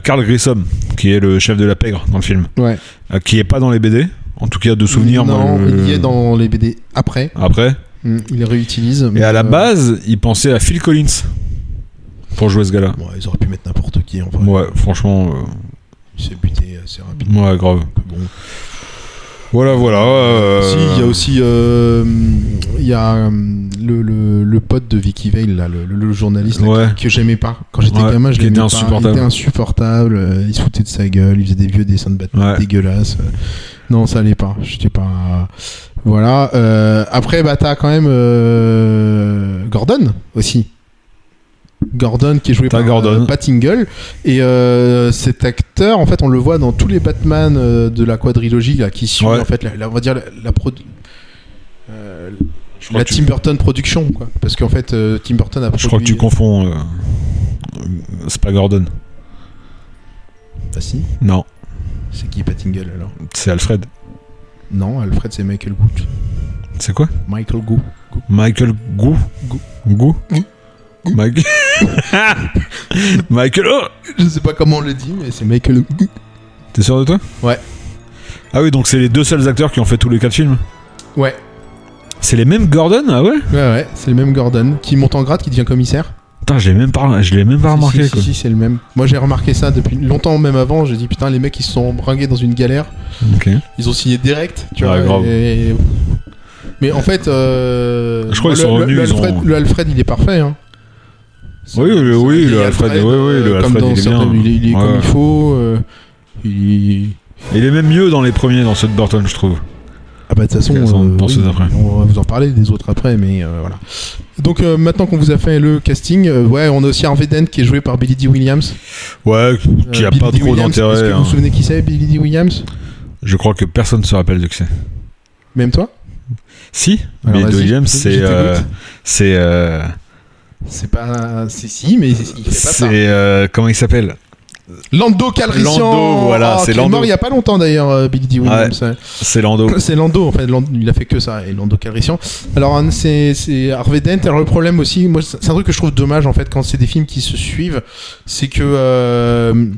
Carl Grissom, qui est le chef de la pègre dans le film. Ouais. Qui est pas dans les BD, en tout cas de souvenir. Non, il y est dans les BD après. Il les réutilise. Et à la base, ils pensaient à Phil Collins pour jouer ce gars-là. Ouais, ils auraient pu mettre n'importe qui en vrai. Ouais, franchement. Il s'est buté assez rapidement. Ouais, grave. Bon. Voilà. Si, il y a aussi le pote de Vicky Vale, là, le journaliste là, ouais. que j'aimais pas. Quand j'étais gamin, je l'aimais pas. Il était insupportable. Il se foutait de sa gueule. Il faisait des vieux dessins de Batman dégueulasses. Non, ça allait pas. J'étais pas. Voilà. Après, bah, t'as quand même Gordon aussi. Gordon qui est joué par Pat Hingle et cet acteur en fait on le voit dans tous les Batman de la quadrilogie là, qui suit en fait on va dire la Tim Burton production quoi, parce qu'en fait Tim Burton a produit... Je crois que tu confonds c'est pas Gordon. Ah si. Non. C'est qui Pat Hingle alors? C'est Alfred. Non, Alfred c'est Michael Goot. C'est quoi? Michael Goot. Michael Goot. Goot. Michael. Oh, je sais pas comment on le dit, mais c'est Michael. T'es sûr de toi? Ouais. Ah oui, donc c'est les deux seuls acteurs qui ont fait tous les 4 films? Ouais. C'est les mêmes Gordon? Ah ouais? Ouais, c'est le même Gordon qui monte en grade, qui devient commissaire. Putain, je l'ai même pas remarqué. Si, c'est le même. Moi j'ai remarqué ça depuis longtemps, même avant. J'ai dit putain, les mecs ils se sont bringués dans une galère. Ok. Ils ont signé direct, tu vois. Grave. Mais en fait, je crois qu'ils sont revenus. Le Alfred il est parfait, hein. Oui, le Alfred, le Alfred il est bien. Il est comme il faut. Il est même mieux dans les premiers, dans ceux de Burton, je trouve. Ah bah de toute façon, on va vous en parler des autres après, mais voilà. Donc maintenant qu'on vous a fait le casting, on a aussi Harvey Dent qui est joué par Billy Dee Williams. Ouais, qui a pas trop d'intérêt. Est-ce que vous vous souvenez qui c'est, Billy Dee Williams? Je crois que personne ne se rappelle de qui c'est. Même toi? Si, Billy Dee Williams, c'est pas... Si, mais il fait pas ça. C'est... comment il s'appelle? Lando Calrissian. Lando, voilà, c'est Lando. Il est mort il y a pas longtemps d'ailleurs, Billy Dee Williams. Ouais, c'est Lando. C'est Lando, en fait, il a fait que ça, et Lando Calrissian. Alors, c'est Harvey Dent. Alors, le problème aussi, moi, c'est un truc que je trouve dommage, en fait, quand c'est des films qui se suivent, c'est que...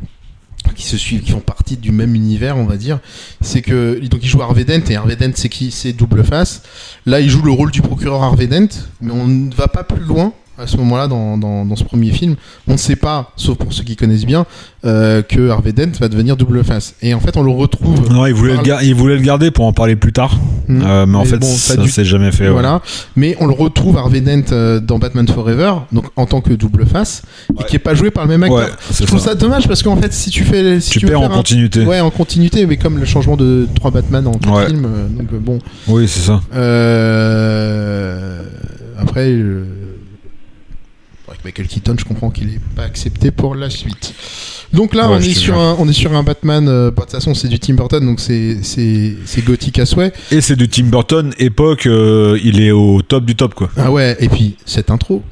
qui font partie du même univers, on va dire. C'est que... Donc, il joue Harvey Dent, et Harvey Dent, c'est qui? C'est Double Face. Là, il joue le rôle du procureur Harvey Dent, mais on ne va pas plus loin. À ce moment-là, dans ce premier film, on ne sait pas, sauf pour ceux qui connaissent bien, que Harvey Dent va devenir Double Face. Et en fait, on le retrouve. Non, il voulait le garder pour en parler plus tard. Mais en fait, bon, ça s'est jamais fait. Voilà. Ouais. Mais on le retrouve, Harvey Dent, dans Batman Forever, donc en tant que Double Face, et qui n'est pas joué par le même acteur. Ouais, je trouve ça dommage parce qu'en fait, si tu fais. Si tu perds en continuité. Ouais, en continuité, mais comme le changement de 3 Batman en 4 films. Donc bon. Oui, c'est ça. Après. Michael Keaton, je comprends qu'il n'est pas accepté pour la suite. Donc là, Ouais, on est sur un Batman. De toute façon, c'est du Tim Burton, donc c'est gothique à souhait. Et c'est du Tim Burton époque, il est au top du top quoi. Ah ouais, et puis cette intro.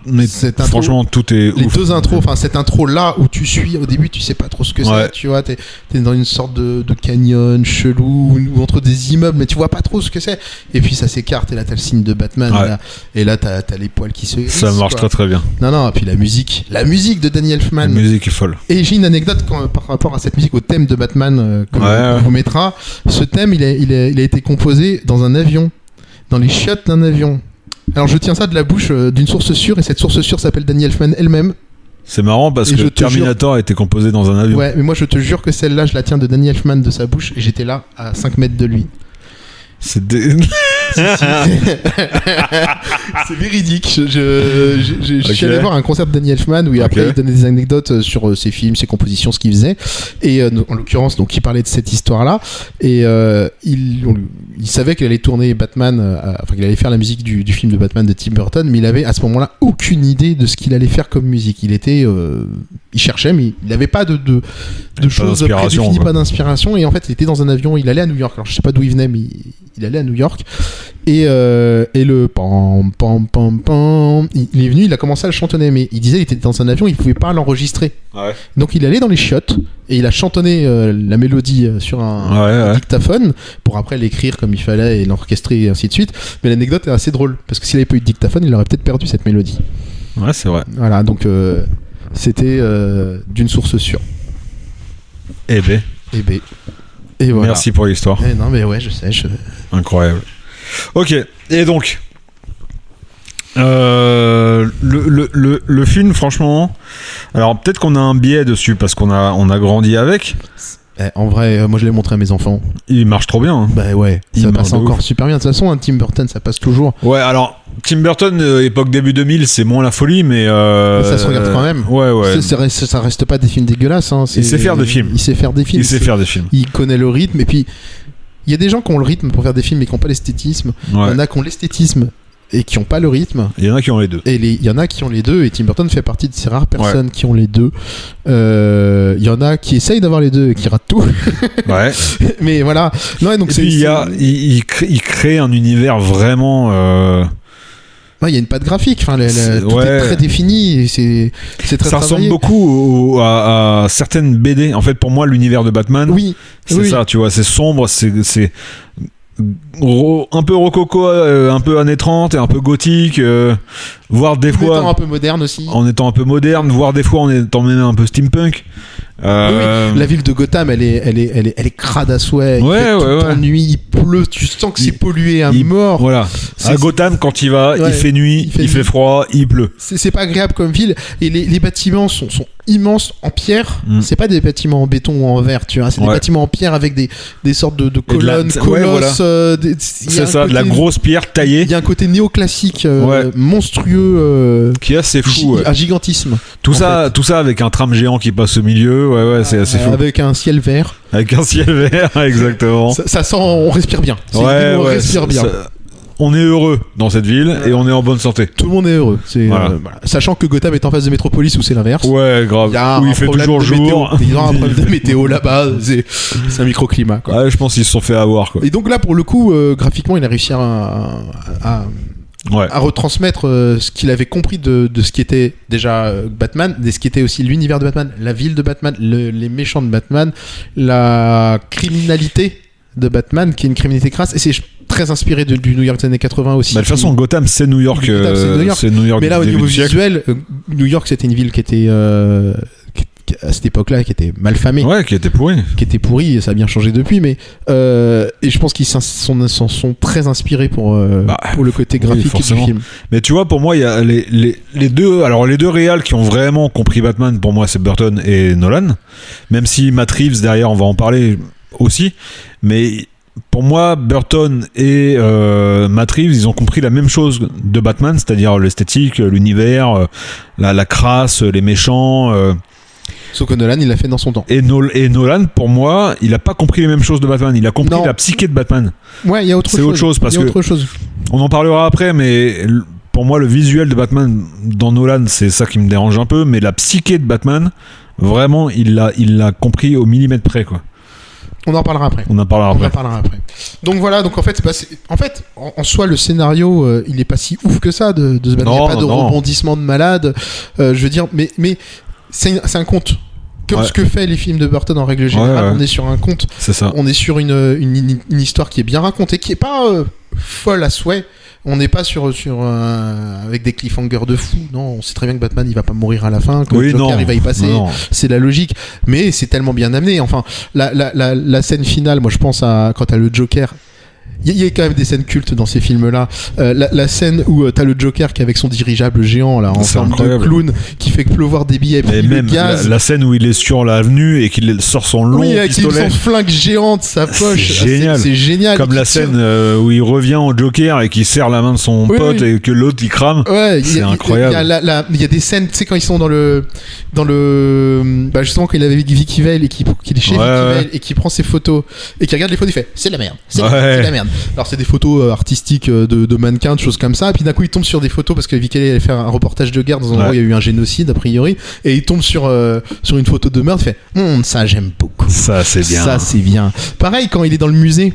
Mais Cette intro, franchement, tout est les ouf. deux intros, enfin cette intro là où tu suis au début, tu sais pas trop ce que Ouais. c'est, tu vois, t'es dans une sorte de canyon chelou ou entre des immeubles, mais tu vois pas trop ce que c'est. Et puis ça s'écarte et là t'as le signe de Batman, Ouais. et là t'as les poils qui se hérissent, Ça marche quoi. très très bien. Non, et puis la musique de Danny La Elfman. musique est folle. Et j'ai une anecdote par rapport à cette musique, au thème de Batman qu'on vous mettra. Ce thème, il a été composé dans un avion, dans les chiottes d'un avion. Alors je tiens ça de la bouche d'une source sûre, et cette source sûre s'appelle Danny Elfman elle-même. C'est marrant parce Et que je te Terminator a été composé dans un avion. Ouais, mais moi je te jure que celle-là, je la tiens de Danny Elfman de sa bouche, et j'étais là à 5 mètres de lui. C'est C'est véridique. Je suis Ok. allé voir un concert de Danny Elfman où après Ok. il donnait des anecdotes sur ses films, ses compositions, ce qu'il faisait. Et en l'occurrence, donc il parlait de cette histoire-là. Et il savait qu'il allait tourner Batman, enfin qu'il allait faire la musique du film de Batman de Tim Burton, mais il avait à ce moment-là aucune idée de ce qu'il allait faire comme musique. Il cherchait, mais il n'avait pas de choses d'inspiration, prédéfinies, quoi. pas d'inspiration. Et en fait, il était dans un avion, il allait à New York. Alors je sais pas d'où il venait, mais il allait à New York. Et le pam pam pam pam, il est venu, il a commencé à le chantonner, mais il disait qu'il était dans un avion, il pouvait pas l'enregistrer. Ouais. Donc il allait dans les chiottes et il a chantonné la mélodie sur un Ouais. dictaphone pour après l'écrire comme il fallait et l'orchestrer et ainsi de suite. Mais l'anecdote est assez drôle parce que s'il avait pas eu de dictaphone, il aurait peut-être perdu cette mélodie. Ouais, c'est vrai. Voilà, donc c'était d'une source sûre. Eh ben, Et voilà. merci pour l'histoire. Eh non mais ouais, je sais. Incroyable. Ok, et donc le film, franchement, alors peut-être qu'on a un biais dessus parce qu'on a grandi avec. En vrai, moi je l'ai montré à mes enfants. Il marche trop bien. Hein. Bah ouais, Il ça marche passe de encore ouf. super bien. De toute façon, un Tim Burton, ça passe toujours. Ouais, alors Tim Burton, époque début 2000, c'est moins la folie, mais Ça se regarde quand même. Ouais. Ça reste pas des films dégueulasses. Hein. Il sait faire des films. Il sait faire des films. Il sait faire des films. Il connaît le rythme. Et puis, il y a des gens qui ont le rythme pour faire des films et qui n'ont pas l'esthétisme. Il Ouais. y en a qui ont l'esthétisme et qui n'ont pas le rythme. Il y en a qui ont les deux. Et il y en a qui ont les deux. Et Tim Burton fait partie de ces rares personnes qui ont les deux. Il y en a qui essayent d'avoir les deux et qui ratent tout. Ouais. Mais voilà. Non, et donc Et puis il crée un univers vraiment. Ouais, il y a une patte graphique. Enfin, tout ouais. est très défini. Et c'est très Ça ressemble travaillé. beaucoup à certaines BD. En fait, pour moi, l'univers de Batman, Oui. c'est oui. ça, tu vois, c'est sombre, c'est un peu rococo, un peu années 30 et un peu gothique, voire des En étant fois un peu moderne aussi. en étant un peu moderne, voire des fois en étant même un peu steampunk. Oui, la ville de Gotham, elle est crade à souhait. Il Ouais, fait tout ouais, le temps ouais. nuit, il pleut, tu sens que c'est pollué à mort. Voilà. C'est- À Gotham, quand il va, Ouais, il fait nuit, il fait nuit. froid, il pleut. C'est pas agréable comme ville. Et les bâtiments sont immenses en pierre. Mm. C'est pas des bâtiments en béton ou en verre, tu vois. C'est des Ouais. bâtiments en pierre avec des sortes de de la- colonnes, ouais, colosses. voilà. Il y a C'est un ça, de la côté- grosse pierre taillée, Il y a un côté néoclassique, Ouais. monstrueux, qui est assez fou. Ouais. un gigantisme. Tout en ça avec un tram géant qui passe au milieu. Ouais, c'est assez fou. Avec un ciel vert. Avec un ciel vert, exactement. Ça sent, on respire bien. C'est une ville où on respire bien. On est heureux dans cette ville et on est en bonne santé. Tout le monde est heureux. Voilà. Voilà. Sachant que Gotham est en face de Metropolis où c'est l'inverse. Ouais, grave. Il y a Où un il fait problème toujours de météo. jour. Il y a un problème de météo là-bas. C'est un microclimat. Quoi. Ouais, je pense qu'ils se sont fait avoir, quoi. Et donc là, pour le coup, graphiquement, il a réussi à Ouais. retransmettre ce qu'il avait compris de ce qui était déjà Batman, de ce qui était aussi l'univers de Batman, la ville de Batman, les méchants de Batman, la criminalité de Batman, qui est une criminalité crasse. Et c'est très inspiré du New York des années 80 aussi. Bah, de toute façon, Gotham, c'est New York. Gotham, c'est New York. C'est New York Mais là, au du début niveau du siècle. visuel, New York, c'était une ville qui était à cette époque-là, qui était mal famée, Ouais, qui était pourri. qui était pourrie. Et ça a bien changé depuis, mais et je pense qu'ils s'en sont très inspirés pour le côté oui, graphique du forcément. film. Mais tu vois, pour moi, il y a les deux. Alors, les deux réals qui ont vraiment compris Batman, pour moi, c'est Burton et Nolan. Même si Matt Reeves, derrière, on va en parler aussi. Mais pour moi, Burton et Matt Reeves, ils ont compris la même chose de Batman, c'est-à-dire l'esthétique, l'univers, la crasse, les méchants. Sauf que Nolan, il l'a fait dans son temps. Et Nolan, pour moi, il a pas compris les mêmes choses de Batman. Il a compris Non. la psyché de Batman. Ouais, il y a autre chose. C'est autre chose, parce Il y a que- autre chose. On en parlera après, mais pour moi, le visuel de Batman dans Nolan, c'est ça qui me dérange un peu, mais la psyché de Batman, vraiment, il l'a compris au millimètre près, quoi. On en parlera après. On en parlera après. Donc voilà, donc en fait, en soi, le scénario, il est pas si ouf que ça de ce Batman. Il n'y a pas de rebondissement de malade. Je veux dire, mais c'est un conte. Comme ce que fait les films de Burton en règle générale, on est sur un conte. C'est ça. On est sur une histoire qui est bien racontée, qui est pas folle à souhait. On n'est pas sur avec des cliffhangers de fou. Non, on sait très bien que Batman il va pas mourir à la fin, que le Joker il va y passer. Non. C'est la logique, mais c'est tellement bien amené. Enfin, la scène finale, moi je pense à quand t'as le Joker. Il y a quand même des scènes cultes dans ces films-là. La scène où t'as le Joker qui est avec son dirigeable géant là en forme de clown qui fait pleuvoir des billets et même le gaz. La scène où il est sur l'avenue et qu'il sort son long pistolet. Avec son flingue géant de sa poche. C'est génial. C'est génial. Comme la scène où il revient au Joker et qu'il serre la main de son pote et que l'autre il crame. C'est incroyable. Il y a des scènes, tu sais, quand ils sont dans le justement quand il avait Vicky Vale et qu'il est chez Vicky Vale et qu'il prend ses photos et qu'il regarde les photos, il fait c'est de la merde. C'est de la merde. Alors c'est des photos artistiques de mannequins, de choses comme ça, et puis d'un coup il tombe sur des photos parce que Vicky allait faire un reportage de guerre dans un endroit où il y a eu un génocide a priori, et il tombe sur une photo de meurtre, il fait ça j'aime beaucoup, ça c'est bien. Pareil quand il est dans le musée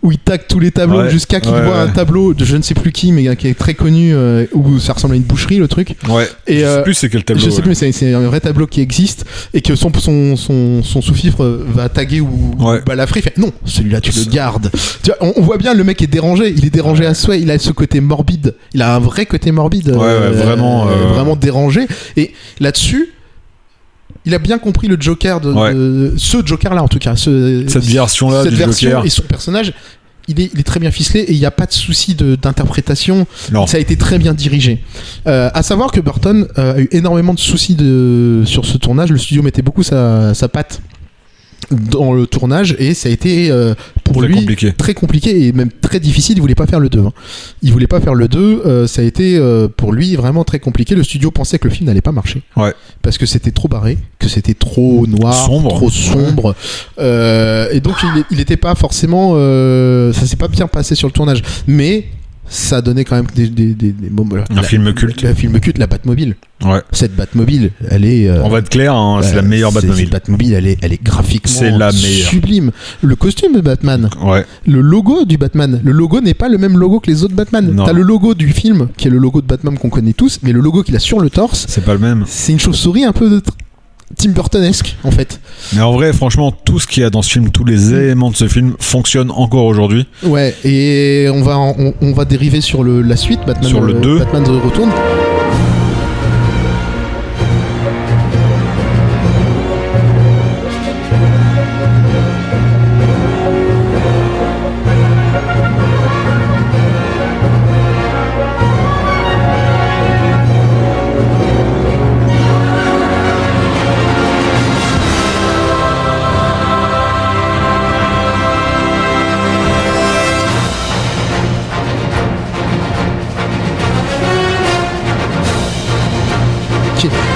où il tag tous les tableaux jusqu'à qu'il voit un tableau de je ne sais plus qui mais qui est très connu où ça ressemble à une boucherie le truc. Et je sais plus c'est quel tableau. Je sais plus mais c'est un vrai tableau qui existe et que son sous-fifre va taguer ou balafrer. Il fait non, celui-là tu le gardes. Tu vois, on voit bien le mec est dérangé. Il est dérangé à souhait. Il a ce côté morbide. Il a un vrai côté morbide. Vraiment dérangé. Et là-dessus. Il a bien compris le Joker ce Joker-là en tout cas. Cette version-là du Joker. Et son personnage, il est très bien ficelé et il n'y a pas de souci d'interprétation. Non. Ça a été très bien dirigé. À savoir que Burton a eu énormément de soucis sur ce tournage. Le studio mettait beaucoup sa patte dans le tournage et ça a été pour lui très compliqué et même très difficile. Il voulait pas faire le 2 ça a été pour lui vraiment très compliqué. Le studio pensait que le film n'allait pas marcher parce que c'était trop barré, que c'était trop noir, trop sombre et donc il était pas forcément ça s'est pas bien passé sur le tournage, mais ça a donné quand même un film culte. Un film culte, la Batmobile. Cette Batmobile, elle est. On va être clair, c'est la meilleure Batmobile. Cette Batmobile, elle est graphiquement sublime. Le costume de Batman, le logo du Batman, le logo n'est pas le même logo que les autres Batman. T'as le logo du film, qui est le logo de Batman qu'on connaît tous, mais le logo qu'il a sur le torse, c'est pas le même. C'est une chauve-souris un peu Tim Burtonesque en fait. Mais en vrai franchement tout ce qu'il y a dans ce film, tous les éléments de ce film fonctionnent encore aujourd'hui. Et on va dériver sur la suite Batman, sur le 2. Batman retourne.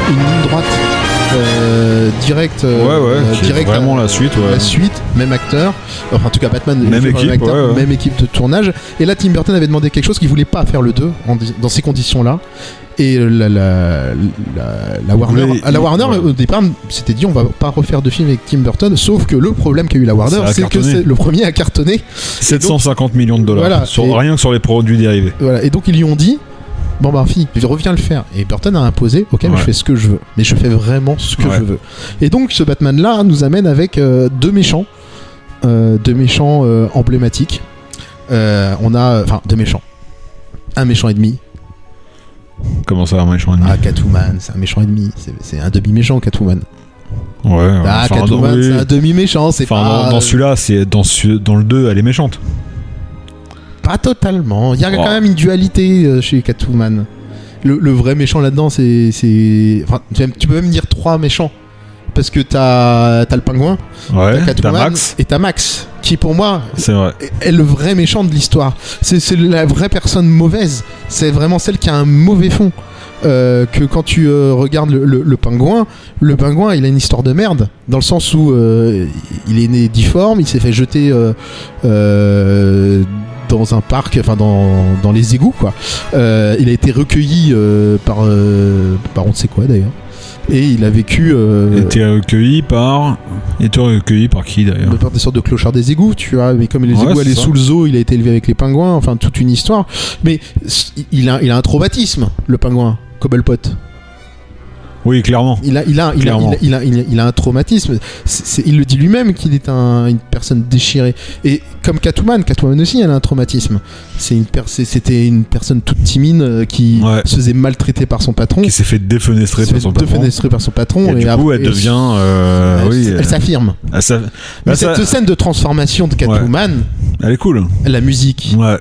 Une ligne droite direct vraiment la suite même acteur, enfin en tout cas Batman même équipe de tournage, et là Tim Burton avait demandé quelque chose qu'il voulait pas faire le 2 dans ces conditions là, et la Warner au départ s'était dit on va pas refaire de film avec Tim Burton, sauf que le problème qu'a eu la Warner c'est que le premier a cartonné 750 millions de dollars rien que sur les produits dérivés, et donc ils lui ont dit bon je reviens le faire, et Burton a imposé mais je fais ce que je veux, mais je fais vraiment ce que je veux, et donc ce Batman là nous amène avec deux méchants emblématiques. On a deux méchants, un méchant et demi. Comment ça un méchant et demi? Catwoman c'est un méchant et demi, c'est un demi-méchant Catwoman. Catwoman c'est un demi-méchant, c'est pas... Dans celui-là, dans le 2 elle est méchante. Pas totalement. Il y a quand même une dualité chez Catwoman. Le vrai méchant là-dedans, c'est... Enfin, tu peux même dire 3 méchants. Parce que t'as le pingouin, t'as Catwoman, et t'as Max, qui pour moi est le vrai méchant de l'histoire. C'est la vraie personne mauvaise. C'est vraiment celle qui a un mauvais fond. Que quand tu regardes le pingouin il a une histoire de merde, dans le sens où il est né difforme, il s'est fait jeter dans un parc, enfin dans les égouts quoi. Il a été recueilli par on ne sait quoi d'ailleurs. Et il a vécu. Il était recueilli par qui d'ailleurs? Par des sortes de clochards des égouts, tu vois. Mais comme les égouts allaient sous le zoo, il a été élevé avec les pingouins. Enfin, toute une histoire. Mais il a un traumatisme, le pingouin, Cobblepot. Oui, clairement. Il a un traumatisme. Il le dit lui-même qu'il est une personne déchirée. Et comme Catwoman aussi, elle a un traumatisme. C'était une personne toute timide qui se faisait maltraiter par son patron. Qui s'est fait défenestrer par son patron. Et du coup, elle devient. Elle s'affirme. Mais cette scène de transformation de Catwoman, elle est cool. La musique. Ouais.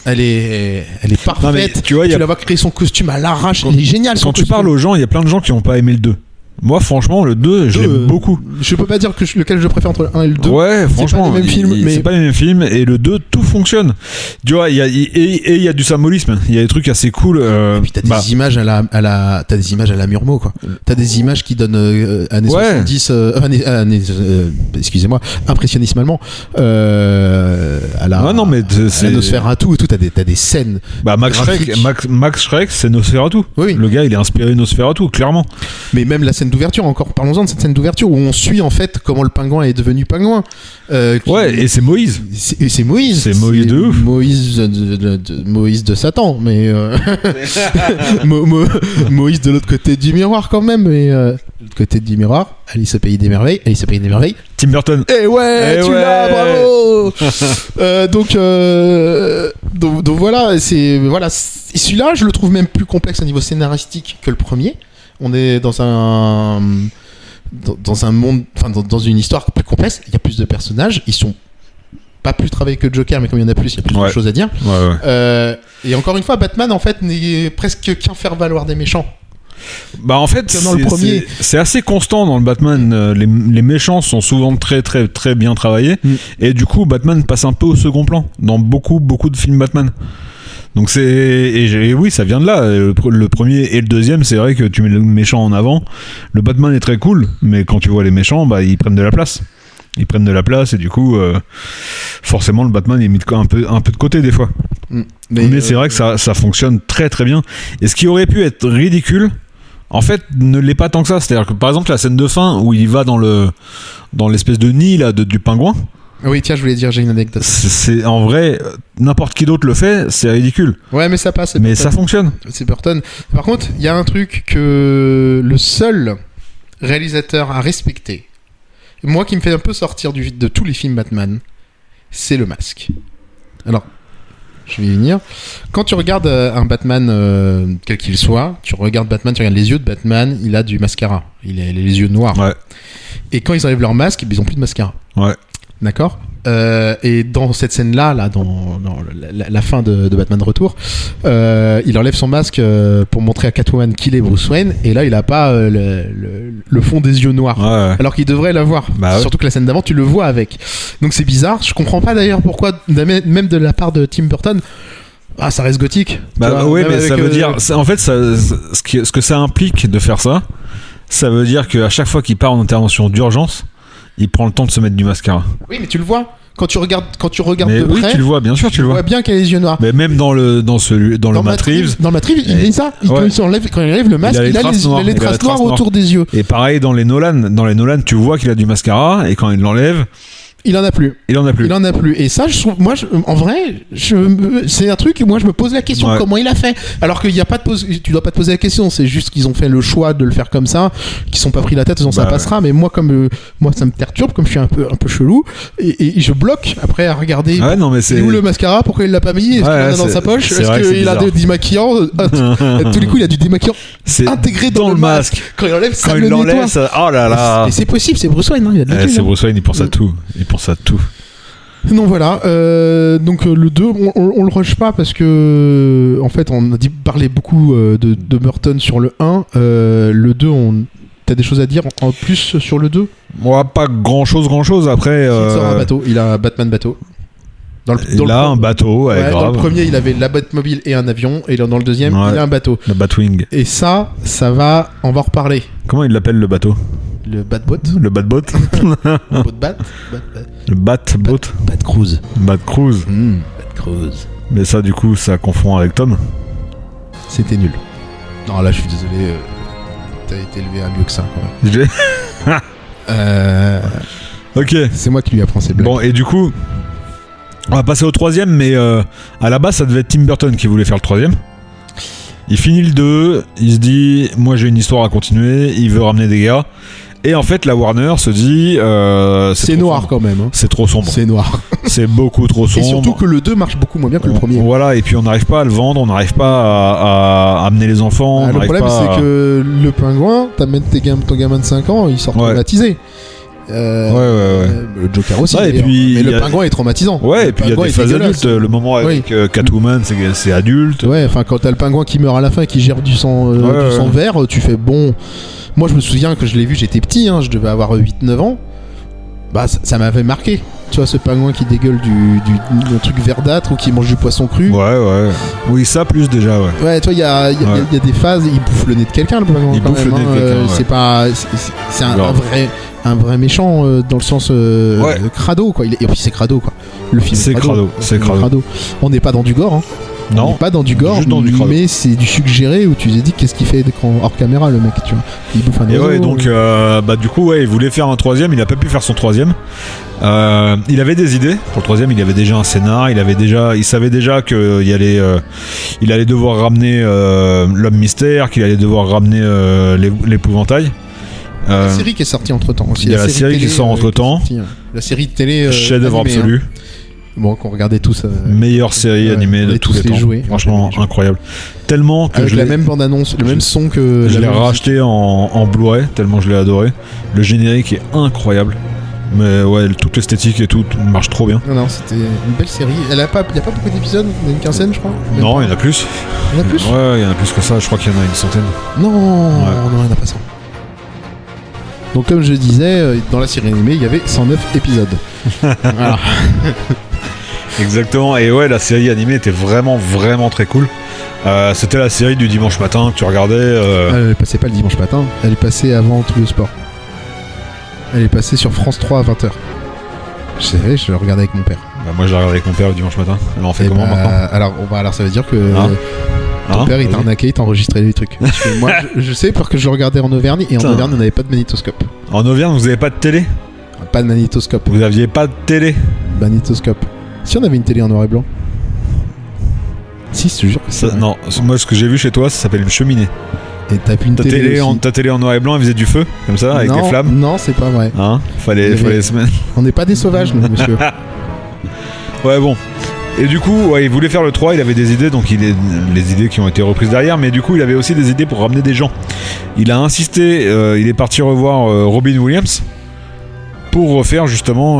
Elle est parfaite. Non, tu la vois créer son costume à l'arrache. Il est génial. Quand tu parles aux gens, il y a plein de gens qui n'ont pas aimé le 2. Moi, franchement, le 2, je l'aime beaucoup. Je peux pas dire lequel je préfère entre le 1 et le 2. Ouais, franchement, c'est pas les mêmes films. Et le 2, tout fonctionne. Tu vois, il y a du symbolisme. Il y a des trucs assez cool. Et puis t'as des images t'as des images à la Murnau, quoi. T'as des images qui donnent années 70, excusez-moi, impressionnisme allemand. À la Nosferatu et tout. T'as des scènes. Max Schreck, c'est Nosferatu. Oui. Le gars, il est inspiré Nosferatu, clairement. Mais même la scène d'ouverture, encore parlons-en de cette scène d'ouverture où on suit en fait comment le pingouin est devenu pingouin. Et c'est Moïse. C'est Moïse. C'est Moïse de ouf. Moïse de Satan, mais Moïse de l'autre côté du miroir quand même. Mais de l'autre côté du miroir, Alice au pays des merveilles. Tim Burton. Tu l'as, bravo. Donc voilà, celui-là, je le trouve même plus complexe au niveau scénaristique que le premier. On est dans un monde, enfin dans une histoire plus complexe. Il y a plus de personnages. Ils sont pas plus travaillés que Joker, mais comme il y en a plus, il y a plus de choses à dire. Et encore une fois, Batman en fait n'est presque qu'un faire valoir des méchants. En fait, dans le premier, c'est assez constant dans le Batman. Les méchants sont souvent très très très bien travaillés. Et du coup, Batman passe un peu au second plan dans beaucoup de films Batman. Donc oui, ça vient de là. Le premier et le deuxième, c'est vrai que tu mets le méchant en avant. Le Batman est très cool, mais quand tu vois les méchants, ils prennent de la place. Et du coup, forcément, le Batman est mis un peu de côté des fois. Mais c'est vrai que ça fonctionne très très bien. Et ce qui aurait pu être ridicule, en fait, ne l'est pas tant que ça. C'est-à-dire que par exemple, la scène de fin où il va dans l'espèce de nid là, du pingouin. Oui, tiens, je voulais dire, j'ai une anecdote. C'est en vrai, n'importe qui d'autre le fait, c'est ridicule. Ouais, mais ça passe. Mais ça fonctionne. C'est Burton. Par contre, il y a un truc que le seul réalisateur à respecter, moi qui me fait un peu sortir de tous les films Batman, c'est le masque. Alors, je vais y venir. Quand tu regardes un Batman, quel qu'il soit, tu regardes les yeux de Batman, il a du mascara. Il a les yeux noirs. Ouais. Et quand ils enlèvent leur masque, ils ont plus de mascara. Ouais. D'accord. Et dans cette scène-là, dans la fin de Batman Retour, il enlève son masque pour montrer à Catwoman qu'il est Bruce Wayne, et là il a pas le fond des yeux noirs, alors qu'il devrait l'avoir. Surtout que la scène d'avant tu le vois avec. Donc c'est bizarre. Je comprends pas d'ailleurs pourquoi, même de la part de Tim Burton. Ça reste gothique. Oui, mais ça veut dire. En fait, ce que ça implique de faire ça, ça veut dire qu'à chaque fois qu'il part en intervention d'urgence, il prend le temps de se mettre du mascara. Oui, mais tu le vois. Quand tu regardes mais de près, tu le vois, bien sûr, tu le vois bien qu'il a les yeux noirs. Mais même dans le Matt Reeves. Dans Matt Reeves, il fait ça. Quand il enlève le masque, il a les traces noires autour des yeux. Et pareil dans les Nolan, tu vois qu'il a du mascara, et quand il l'enlève, il en a plus. Et ça, en vrai, c'est un truc. Moi, je me pose la question comment il a fait. Alors qu'il y a pas tu dois pas te poser la question. C'est juste qu'ils ont fait le choix de le faire comme ça, qu'ils sont pas pris la tête. Ça passera. Mais moi, moi, ça me perturbe, comme je suis un peu chelou, et je bloque après à regarder. C'est où le mascara? Pourquoi il l'a pas mis? Est-ce qu'il en a dans sa poche? Est-ce qu'il a des démaquillants? Tous les coups, il a du démaquillant intégré dans le masque. Quand il enlève, ça le nettoie. Oh là là. Et c'est possible. C'est Bruce Wayne. Il a de la c'est Bruce Wayne. Il pense à tout. Pour ça tout. Non, voilà. Donc le 2, on le rush pas parce que en fait on a parlé beaucoup de Burton sur le 1. Le 2, t'as des choses à dire en plus sur le 2? Moi, pas grand chose. Après, il sort un bateau. Il a un Batman bateau. Un bateau. Dans le premier, il avait la Batmobile et un avion, et dans le deuxième, il a un bateau. Le Batwing. Et on va en reparler. Comment il l'appelle le bateau? Le Batboat. Le Batboat. Le Batboat. Bat Cruise. Bat Cruise. Cruise. Mais ça, du coup, ça confond avec Tom. C'était nul. Non, là, je suis désolé. T'as été élevé à mieux que ça, quand même. Ok. C'est moi qui lui apprends ces blagues. Bon, et du coup, on va passer au troisième, mais à la base, ça devait être Tim Burton qui voulait faire le troisième. Il finit le 2, il se dit, moi j'ai une histoire à continuer, il veut ramener des gars. Et en fait, la Warner se dit... c'est noir quand même. Hein. C'est trop sombre. C'est noir. C'est beaucoup trop sombre. Et surtout que le 2 marche beaucoup moins bien que le premier. Voilà, et puis on n'arrive pas à le vendre, on n'arrive pas à amener les enfants. Le problème, c'est que le pingouin, t'amènes ton gamin de 5 ans, il sort traumatisé. Ouais. Le Joker aussi. Ouais, et puis, mais le pingouin est traumatisant. Ouais, et puis il y a des phases adultes. Le moment avec Catwoman, c'est adulte. Ouais, enfin, quand t'as le pingouin qui meurt à la fin et qui gère du sang vert, tu fais bon. Moi, je me souviens que je l'ai vu, j'étais petit, je devais avoir 8-9 ans. Bah, ça m'avait marqué. Tu vois, ce pingouin qui dégueule du truc verdâtre ou qui mange du poisson cru. Ouais. Oui, ça plus déjà, ouais. Ouais, tu vois, il y a des phases, il bouffe le nez de quelqu'un, le pingouin. Il bouffe le nez de quelqu'un. C'est pas. C'est un vrai méchant dans le sens crado, quoi. Et puis c'est crado, quoi. Le film c'est crado. On n'est pas dans du gore, Non. On n'est pas dans du gore, mais c'est du suggéré où tu te dis qu'est-ce qu'il fait hors caméra, le mec, tu vois. Il bouffe un oiseau. Et ouais, donc, du coup, il voulait faire un troisième, il a pas pu faire son troisième. Il avait des idées. Pour le troisième, il avait déjà un scénar, il savait déjà qu'il il allait devoir ramener l'homme mystère, qu'il allait devoir ramener l'épouvantail. La série qui est sortie entre temps aussi. Il y a la série qui sort entre temps. La série de télé. Chef-d'œuvre absolu. Bon, qu'on regardait tous. Meilleure série animée de tous les temps. Joués, franchement, incroyable. Tellement que avec la même bande-annonce, le même son que. Je l'ai racheté en Blu-ray, tellement je l'ai adoré. Le générique est incroyable. Mais ouais, toute l'esthétique et tout marche trop bien. Non, c'était une belle série. Il n'y a pas beaucoup d'épisodes, il y en a une quinzaine, je crois. Non, il y en a plus. Il y en a plus ? Ouais, il y en a plus que ça, je crois qu'il y en a une centaine. Non, il n'y en a pas 100. Donc, comme je disais, dans la série animée, il y avait 109 épisodes. Voilà. Exactement, et ouais, la série animée était vraiment, vraiment très cool. C'était la série du dimanche matin que tu regardais. Elle passait pas le dimanche matin, elle est passée avant tout le sport. Elle est passée sur France 3 à 20h. Je savais, je le regardais avec mon père. Bah moi je la regardais avec mon père le dimanche matin. Alors on fait comment maintenant ? Alors ça veut dire que ton père il t'a arnaqué, il t'a enregistré des trucs. Parce que moi je sais parce que je le regardais en Auvergne et en Auvergne on n'avait pas de magnétoscope. En Auvergne vous avez pas de télé ? Pas de magnétoscope. Vous aviez pas de télé ? Magnétoscope. Si on avait une télé en noir et blanc. Si, je te jure que ça. Non, moi ce que j'ai vu chez toi ça s'appelle une cheminée. Et t'as plus une ta télé en noir et blanc, elle faisait du feu, comme ça, avec des flammes. Non, c'est pas vrai. Fallait se mettre. On n'est pas des sauvages, nous, monsieur. Ouais, bon. Et du coup, il voulait faire le 3, il avait des idées, donc les idées qui ont été reprises derrière, mais du coup, il avait aussi des idées pour ramener des gens. Il a insisté, il est parti revoir Robin Williams pour refaire justement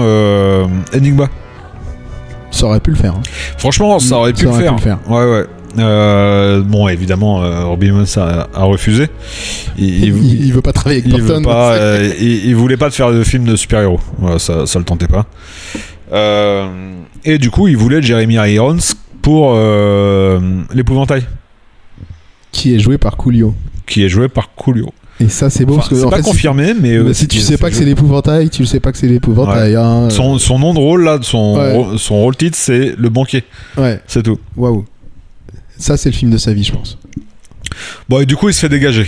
Enigma. Ça aurait pu le faire. Franchement, ça aurait pu le faire. Ouais. Bon, évidemment, Robin Williams a refusé. Il veut pas travailler avec Burton. Il voulait pas faire de film de super-héros. Voilà, ça le tentait pas. Et du coup, il voulait Jeremy Irons pour l'épouvantail. Qui est joué par Coolio. Et ça, c'est beau parce que. C'est pas confirmé, mais. Si tu sais pas que c'est l'épouvantail, tu le sais pas que c'est l'épouvantail. Ouais. Son nom de rôle, là, son rôle titre, c'est le banquier. Ouais. C'est tout. Waouh. Ça, c'est le film de sa vie, je pense. Bon, et du coup, il se fait dégager.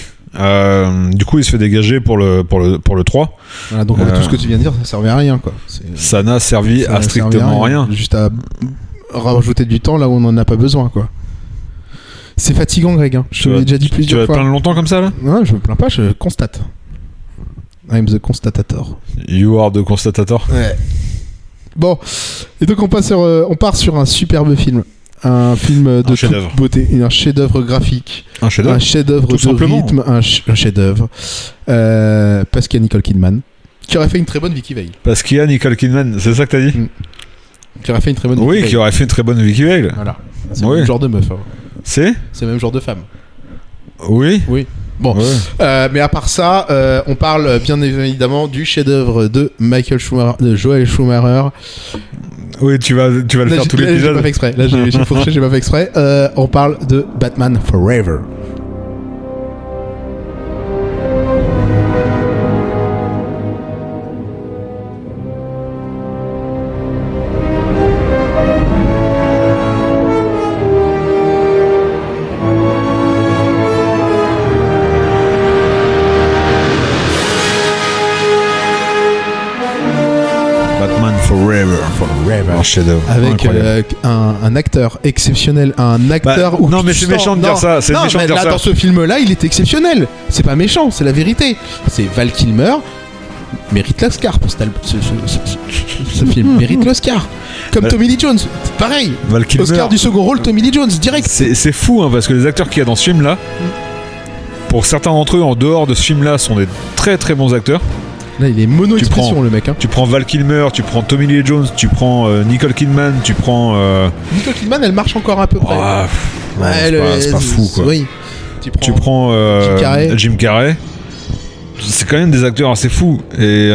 Pour le 3. Voilà, donc tout ce que tu viens de dire, ça servait à rien, quoi. Ça n'a servi à strictement rien. Juste à rajouter du temps là où on en a pas besoin, quoi. C'est fatigant, Greg. Je te l'ai déjà dit plusieurs fois. Tu vas te plaindre longtemps comme ça, là ? Non, je me plains pas, je constate. I'm the constatator. You are the constatator. Ouais. Bon, et donc on part sur un superbe film. Un film de toute beauté, un chef-d'œuvre graphique, un chef-d'œuvre de rythme, un chef-d'œuvre. Parce qu'il y a Nicole Kidman, qui aurait fait une très bonne Vicky Vale. Parce qu'il y a Nicole Kidman, c'est ça que t'as dit ? Qui aurait fait une très bonne Vicky Vale. Qui aurait fait une très bonne Vicky Vale. Voilà. C'est le même genre de meuf. C'est le même genre de femme. Oui. Bon, mais à part ça, on parle bien évidemment du chef-d'œuvre de Joel Schumacher. Oui, tu vas le faire tout l'épisode. J'ai pas fait exprès. Là, j'ai fourché, j'ai pas fait exprès. On parle de Batman Forever. Forever. Un chef-d'œuvre. Avec Incroyable. un acteur exceptionnel, un acteur. où non, tu mais c'est sens- méchant de dire non, ça. C'est non, méchant de mais dire là, ça. dans ce film-là, il est exceptionnel. C'est pas méchant, c'est la vérité. C'est Val Kilmer mérite l'Oscar pour ce film. Mérite l'Oscar. Comme Tommy Lee Jones, pareil. Val Kilmer. Oscar du second rôle, Tommy Lee Jones, direct. C'est fou, hein, parce que les acteurs qu'il y a dans ce film-là, pour certains d'entre eux, en dehors de ce film-là, sont des très très bons acteurs. Là, il est mono-expression, prends- le mec. Hein. Tu prends Val Kilmer, tu prends Tommy Lee Jones, tu prends Nicole Kidman, tu prends. Nicole Kidman, elle marche encore à peu près. Ah, non, Ouais, c'est pas fou, quoi. Oui. Tu prends Jim Carrey. C'est quand même des acteurs assez fous. Et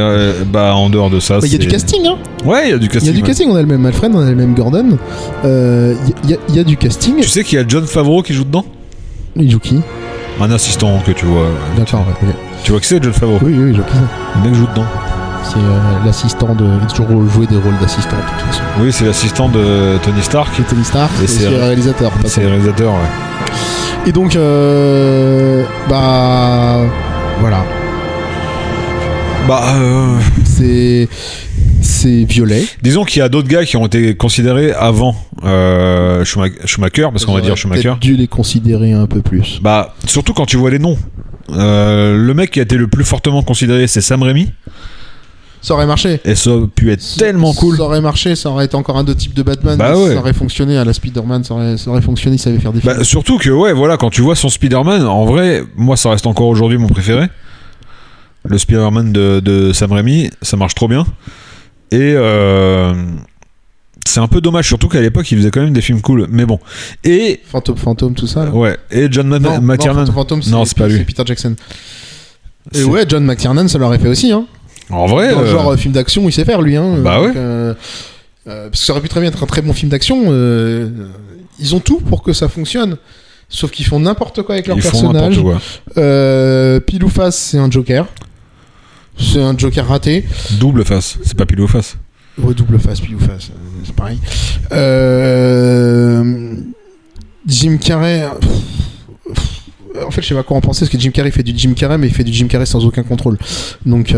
en dehors de ça, Il y a du casting, hein. Ouais, il y a du Il y casting. a du ouais. casting, on a le même Alfred, on a le même Gordon. Il y a du casting. Tu sais qu'il y a John Favreau qui joue dedans? Il joue qui? Un assistant que tu vois. D'accord, ouais, ok. Tu vois qui c'est, John Favreau? Oui, il joue qui ça? Le mec joue dedans. C'est l'assistant de. Il a toujours joué des rôles d'assistant, de toute façon. Oui, c'est l'assistant de Tony Stark. C'est Tony Stark, Et et c'est- c'est le réalisateur. pas C'est ça. le réalisateur, ouais. Et donc, voilà. C'est violet. Disons qu'il y a d'autres gars qui ont été considérés avant Schumacher, parce qu'on va dire Schumacher. Peut-être dû les considérer un peu plus. Bah, surtout quand tu vois les noms. Le mec qui a été le plus fortement considéré, c'est Sam Raimi. Ça aurait marché. Et ça aurait pu être tellement cool. Ça aurait marché, ça aurait été encore un autre type de Batman. Bah ouais. Ça aurait fonctionné à la Spider-Man, ça aurait fonctionné, il savait faire des films. Bah, surtout que, ouais, voilà, quand tu vois son Spider-Man, en vrai, moi, ça reste encore aujourd'hui mon préféré. Le Spider-Man de Sam Raimi, ça marche trop bien. Et c'est un peu dommage, surtout qu'à l'époque, il faisait quand même des films cool. Mais bon. Et. Fantôme, tout ça. Là. Ouais. Et John Non, McTiernan. Fantôme, Non, c'est pas lui. C'est Peter Jackson. Et C'est- ouais, John McTiernan, ça l'aurait fait aussi. Hein. En vrai. Dans le genre film d'action, il sait faire lui. Hein. Bah Donc, parce que ça aurait pu très bien être un très bon film d'action. Ils ont tout pour que ça fonctionne. Sauf qu'ils font n'importe quoi avec leur Ils font personnage. n'importe quoi. Pile ou face, c'est un Joker. C'est un Joker raté. Double face. C'est pas pile ou face. Ouais, double face, pile ou face, c'est pareil. Jim Carrey. En fait, je sais pas quoi en penser parce que Jim Carrey fait du Jim Carrey, mais il fait du Jim Carrey sans aucun contrôle. Donc.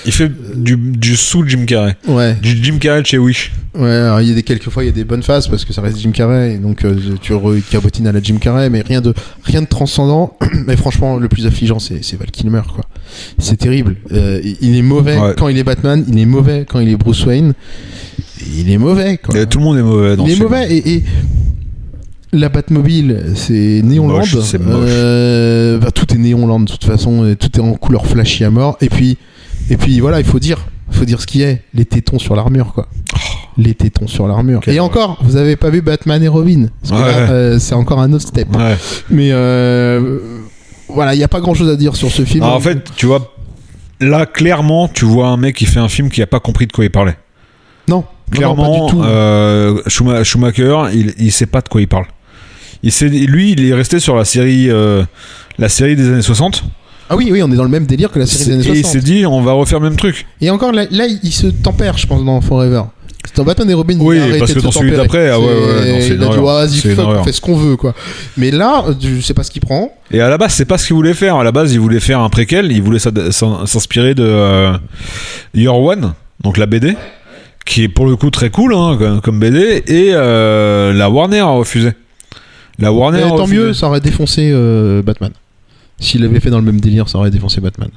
Il fait du sous Jim Carrey. Ouais. Du Jim Carrey de chez Wish. Ouais, alors il y a quelques fois il y a des bonnes phases parce que ça reste Jim Carrey et donc tu cabotines à la Jim Carrey mais rien de transcendant. Mais franchement le plus affligeant c'est Val Kilmer quoi. C'est terrible. Il est mauvais quand il est Batman, il est mauvais quand il est Bruce Wayne. Il est mauvais quoi. Et tout le monde est mauvais dans Il ce est film. mauvais et la Batmobile c'est Neonland. Moche, c'est moche. Tout est Neonland de toute façon, et tout est en couleur flashy à mort et puis voilà il faut dire ce qui est, les tétons sur l'armure quoi. Les tétons sur l'armure. Quel Et encore, vous avez pas vu Batman et Robin. Parce que là, c'est encore un autre step. Ouais. Mais voilà, il n'y a pas grand chose à dire sur ce film. Alors, en fait, tu vois, là, clairement, tu vois un mec qui fait un film qui a pas compris de quoi il parlait. Non, Clairement, non, pas du tout. Schumacher, il sait pas de quoi il parle. Lui, il est resté sur la série des années 60. Ah oui, on est dans le même délire que la série des années 60. Et il s'est dit, on va refaire le même truc. Et encore, là, il se tempère, je pense, dans Forever. C'est dans Batman et Robin, Oui, il a arrêté parce que de dans se celui tempérer. d'après, ah ouais, non, c'est il une a dit, erreur. vas-y, C'est une fuck, on erreur. fait ce qu'on veut, quoi. Mais là, je sais pas ce qu'il prend. Et à la base, c'est pas ce qu'il voulait faire. À la base, il voulait faire un préquel. Il voulait s'inspirer de Year One, donc la BD, qui est pour le coup très cool hein, comme BD. Et la Warner a refusé. La Warner Et a tant refusé. mieux, ça aurait défoncé Batman. S'il avait fait dans le même délire, ça aurait défoncé Batman.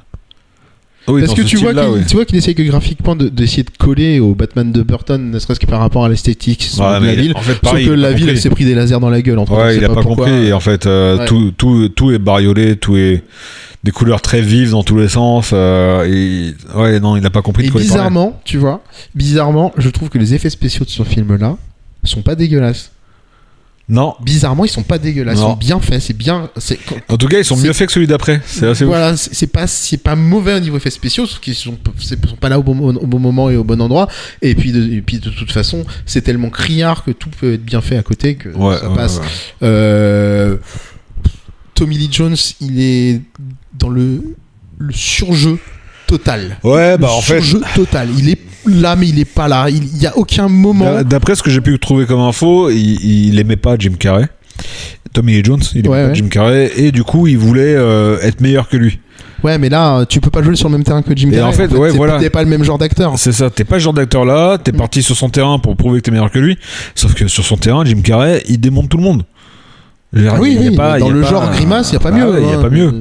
Oui, Parce dans que ce tu vois style-là, oui. tu vois qu'il essaye que graphiquement d'essayer de coller au Batman de Burton, ne serait-ce que par rapport à l'esthétique Ouais, de la mais ville. en fait, Sauf pareil, que il a la pas ville, compris. elle s'est pris des lasers dans la gueule. Entre Ouais, il a pas pourquoi. compris. Et en fait, Ouais. tout est bariolé, tout est des couleurs très vives dans tous les sens. Ouais, non, il a pas compris de Et quoi il parlait. bizarrement, tu vois, je trouve que les effets spéciaux de ce film-là sont pas dégueulasses. Non. Bizarrement, ils sont pas dégueulasses. Non. Ils sont bien faits. C'est bien. En tout cas, ils sont mieux faits que celui d'après. C'est assez ouf. Voilà, c'est pas mauvais au niveau effets spéciaux, sauf qu'ils sont pas là au bon moment et au bon endroit. Et puis de toute façon, c'est tellement criard que tout peut être bien fait à côté que ça passe. Ouais. Tommy Lee Jones, il est dans le surjeu total. Ouais, bah en fait, Surjeu total. Il est là, mais il est pas là. Il y a aucun moment. d'après ce que j'ai pu trouver comme info, il aimait pas Jim Carrey. Tommy Lee Jones, il aimait pas Jim Carrey, et du coup, il voulait être meilleur que lui. Ouais, mais là, tu peux pas jouer sur le même terrain que Jim Carrey. Et en fait, ouais, voilà. T'es pas le même genre d'acteur. C'est ça, t'es pas ce genre d'acteur là, t'es parti sur son terrain pour prouver que t'es meilleur que lui, sauf que sur son terrain, Jim Carrey, il démonte tout le monde. Oui, dans le genre Grimace, il y a pas mieux. Il y a pas mieux.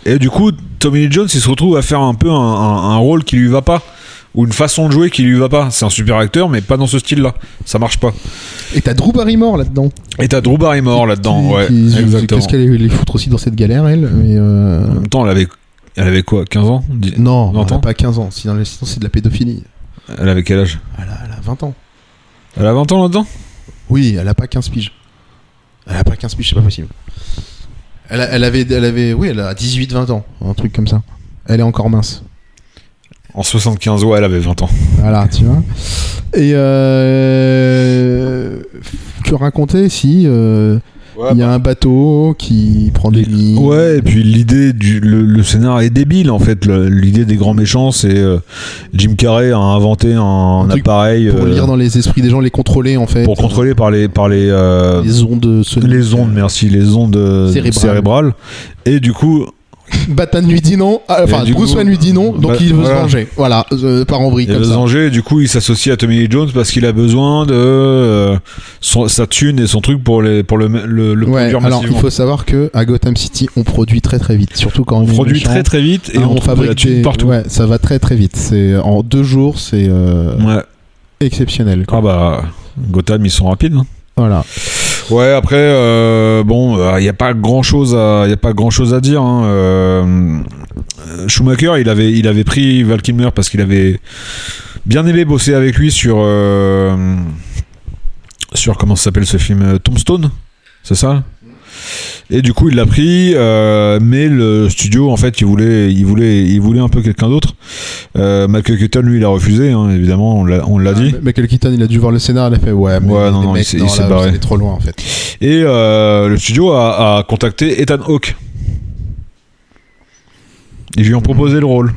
Et du coup, Tommy Lee Jones, il se retrouve à faire un peu un rôle qui lui va pas, ou une façon de jouer qui lui va pas. C'est un super acteur, mais pas dans ce style-là. Ça marche pas. Et t'as Drew Barrymore là-dedans. Ouais, exactement. Qu'est-ce qu'elle les foutre aussi dans cette galère, elle, mais En même temps, elle avait quoi, 15 ans? Non, elle a pas 15 ans. Sinon, c'est de la pédophilie. Elle avait quel âge? Elle a 20 ans. Elle a 20 ans là-dedans? Oui, elle a pas 15 piges. Elle a pas 15 piges, c'est pas possible. Elle avait, elle a 18-20 ans, un truc comme ça. Elle est encore mince. En 75, ouais, elle avait 20 ans. Voilà, tu vois. Et que raconter si il y a un bateau qui prend des lignes. Ouais, et puis l'idée le scénar est débile en fait. L'idée des grands méchants, c'est Jim Carrey a inventé un appareil pour lire dans les esprits des gens, les contrôler en fait. Pour contrôler par les ondes soniques. Les ondes cérébrales. Et du coup, Batman lui dit non, enfin Bruce Wayne lui dit non, donc il veut se venger. Voilà, par en vrille comme ça. Il veut se venger, et du coup il s'associe à Tommy Lee Jones parce qu'il a besoin de sa thune et son truc pour le produire massivement. Alors il faut savoir que à Gotham City on produit très très vite, surtout quand on produit très vite et on fabrique la thune partout. Ouais, ça va très très vite. En 2 jours, c'est exceptionnel, quoi. Ah bah Gotham ils sont rapides. Hein. Voilà. Ouais, après, il n'y a pas grand chose à dire. Hein. Schumacher, il avait pris Val Kilmer parce qu'il avait bien aimé bosser avec lui sur comment ça s'appelle ce film, Tombstone, c'est ça? Et du coup, il l'a pris, mais le studio, en fait, il voulait un peu quelqu'un d'autre. Michael Keaton, lui, il a refusé, hein, évidemment, on l'a dit. Michael Keaton, il a dû voir le scénar, il a fait il s'est barré. Vous allez trop loin, en fait. Et le studio a contacté Ethan Hawke. Ils lui ont proposé le rôle.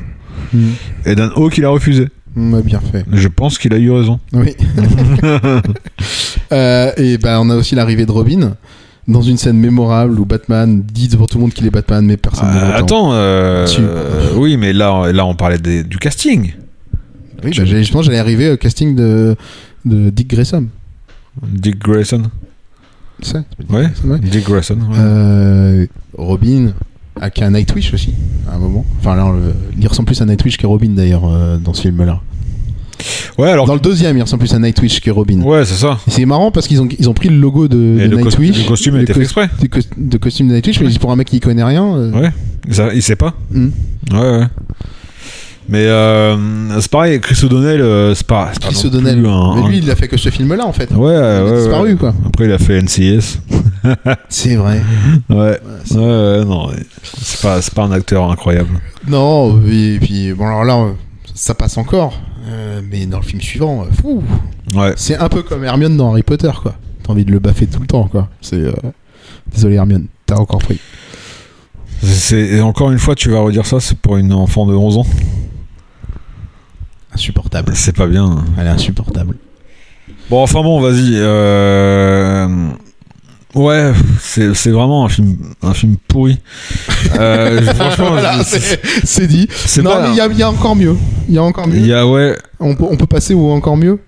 Ethan Hawke, il a refusé. Bien fait. Je pense qu'il a eu raison. Oui. Et on a aussi l'arrivée de Robin. Dans une scène mémorable où Batman dit devant tout le monde qu'il est Batman, mais personne ne l'entend. Attends, oui, mais là on parlait du casting. Oui, justement, j'allais arriver au casting de Dick Grayson. Dick Grayson. C'est ouais. Dick Grayson. Ouais. Robin, avec un Nightwish aussi, à un moment. Enfin, là, il ressemble plus à Nightwish que Robin d'ailleurs dans ce film-là. Ouais, alors dans le deuxième, il ressemble plus à Nightwish que Robin. Ouais, c'est ça. Et c'est marrant parce qu'ils ont pris le logo de Nightwish. Le costume a été fait exprès. De costume de Nightwish, mais pour un mec qui connaît rien. Ouais, il sait pas. Ouais. Mais c'est pareil, Chris O'Donnell, c'est pas Chris O'Donnell. Mais lui, il a fait que ce film-là en fait. Ouais, il a disparu quoi. Après, il a fait NCIS. C'est vrai. Ouais, non, c'est pas un acteur incroyable. Non, et puis bon, alors là, ça passe encore. Mais dans le film suivant, ouais. C'est un peu comme Hermione dans Harry Potter, quoi. T'as envie de le baffer tout le temps, quoi. Désolé Hermione, t'as encore pris. Et encore une fois, tu vas redire ça, c'est pour une enfant de 11 ans. Insupportable. C'est pas bien. Elle est insupportable. Bon, enfin bon, vas-y. Ouais, c'est vraiment un film pourri. Franchement, voilà, c'est dit. Non, mais il y a encore mieux. Ouais. On peut passer au encore mieux.